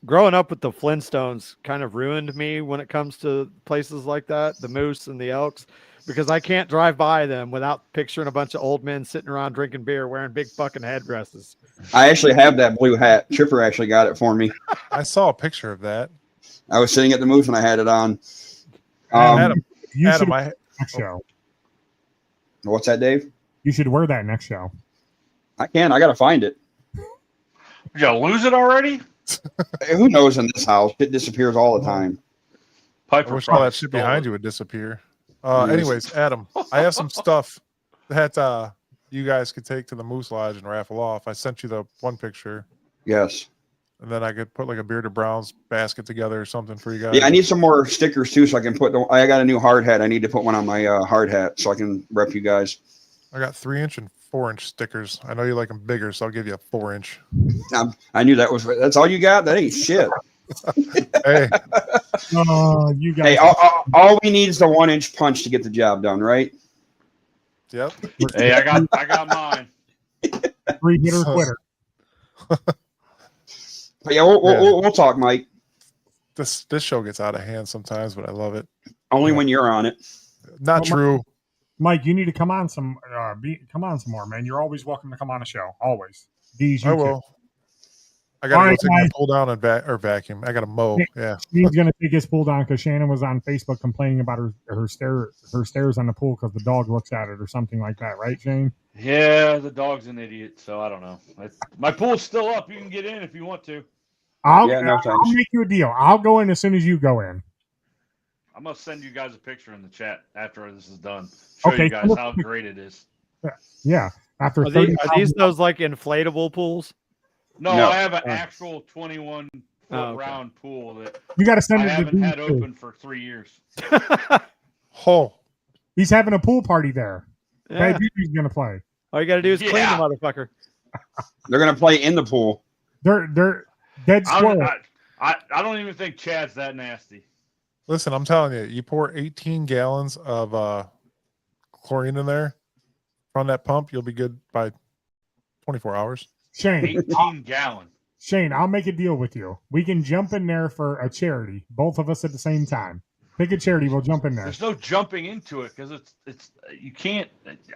Growing up with the Flintstones kind of ruined me when it comes to places like that, the Moose and the Elks, because I can't drive by them without picturing a bunch of old men sitting around drinking beer, wearing big fucking headdresses. I actually have that blue hat. Chipper actually got it for me. I saw a picture of that. I was sitting at the Moose when I had it on. Adam, You should Adam, wear that next show. What's that, Dave? You should wear that next show. I can. I got to find it. Did you lose it already? Who knows in this house? It disappears all the time. I Piper wish all probably that shit stole behind it. you would disappear. Yes. Anyways, Adam, I have some stuff that you guys could take to the Moose Lodge and raffle off. I sent you the one picture, Yes. and then I could put like a Bearded Browns basket together or something for you guys. Yeah, I need some more stickers too, so I can put. I got a new hard hat. I need to put one on my hard hat so I can rep you guys. I got 3-inch and 4-inch stickers. I know you like them bigger, so I'll give you a 4-inch. I knew that's all you got. That ain't shit. Hey, You guys. Hey, all we need is the 1-inch punch to get the job done, right? yep. Hey, I got mine. 3-hitter quitter. But yeah, we'll talk, Mike. This show gets out of hand sometimes, but I love it. Only when you're on it. Not true. Mike, you need to come on some more, man. You're always welcome to come on a show. Always. These you I too. will. I gotta All go right, take my guys. pull down and vacuum. I gotta mow. Yeah. He's gonna take his pool down because Shannon was on Facebook complaining about her stairs on the pool because the dog looks at it or something like that, right, Shane? Yeah, the dog's an idiot, so I don't know. My pool's still up. You can get in if you want to. I'll No thanks. make you a deal. I'll go in as soon as you go in. I'm gonna send you guys a picture in the chat after this is done. Show Okay, you guys how great it is. Yeah. After Are 30 these those like inflatable pools? No, No. I have an actual 21 foot Oh, okay. round pool that you got to send I it to haven't had Dean, too. open for 3 years. Oh, He's having a pool party there. Yeah. Baby's going to play. All you got to do is clean the Yeah. motherfucker. They're gonna play in the pool. They're dead I squirrel. don't, I don't even think Chad's that nasty. listen, I'm telling you, you pour 18 gallons of chlorine in there from that pump, you'll be good by 24 hours. Shane, 18 gallon. Shane, I'll make a deal with you. We can jump in there for a charity, both of us at the same time. Pick a charity, we'll jump in there. There's no jumping into it because it's you can't.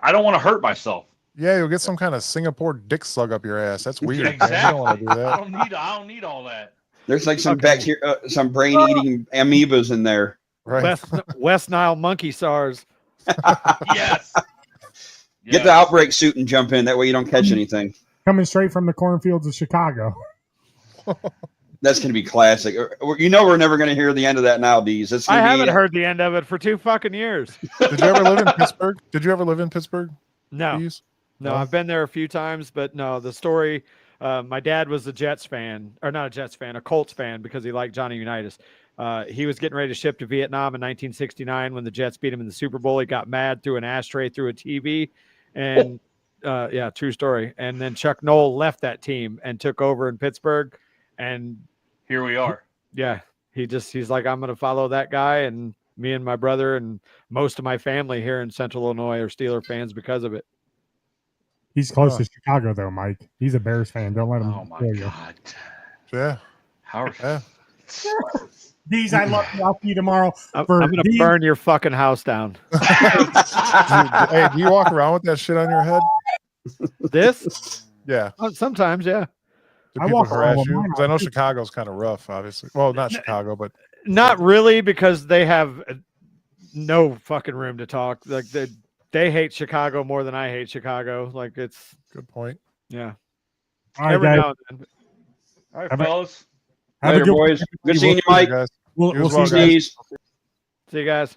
I don't want to hurt myself. Yeah, you'll get some kind of Singapore dick slug up your ass. That's weird. Man. You Exactly. don't want to do I that. don't need all that. There's like some Okay. bacteria, some brain-eating amoebas in there. Right. West Nile monkey SARS. Yes. Get the outbreak suit and jump in. That way you don't catch anything. Coming straight from the cornfields of Chicago. That's going to be classic. You know we're never going to hear the end of that now, Deez. It's I gonna haven't be, heard the end of it for 2 fucking years. Did you ever live in Pittsburgh? Did you ever live in Pittsburgh? No, Deez? no, I've been there a few times, but no, the story. My dad was a Jets fan, or not a Jets fan, a Colts fan because he liked Johnny Unitas. He was getting ready to ship to Vietnam in 1969 when the Jets beat him in the Super Bowl. He got mad, threw an ashtray through a TV, and yeah, true story. And then Chuck Noll left that team and took over in Pittsburgh, and Here we are. yeah, he's like, I'm going to follow that guy, and me and my brother and most of my family here in Central Illinois are Steeler fans because of it. He's close to Chicago, though, Mike. He's a Bears fan. Don't let him Oh my kill you. god. Yeah. How? Yeah. These, I love you. I'll see you tomorrow. I'm For going to these- burn your fucking house down. Hey, do you walk around with that shit on your head? This? Yeah. Sometimes, yeah. Do I people walk harass around with you? mine 'Cause I know on. Chicago's kind of rough, obviously. Well, not Chicago, but Not really, because they have no fucking room to talk. Like they hate Chicago more than I hate Chicago. Like it's good point. yeah. All right, Every guys. now and then. All right, Have a- fellas. Have a Later, good boys. one. Good seeing you, Mike. Guys. We'll You as see well, you guys. Deez. See you guys.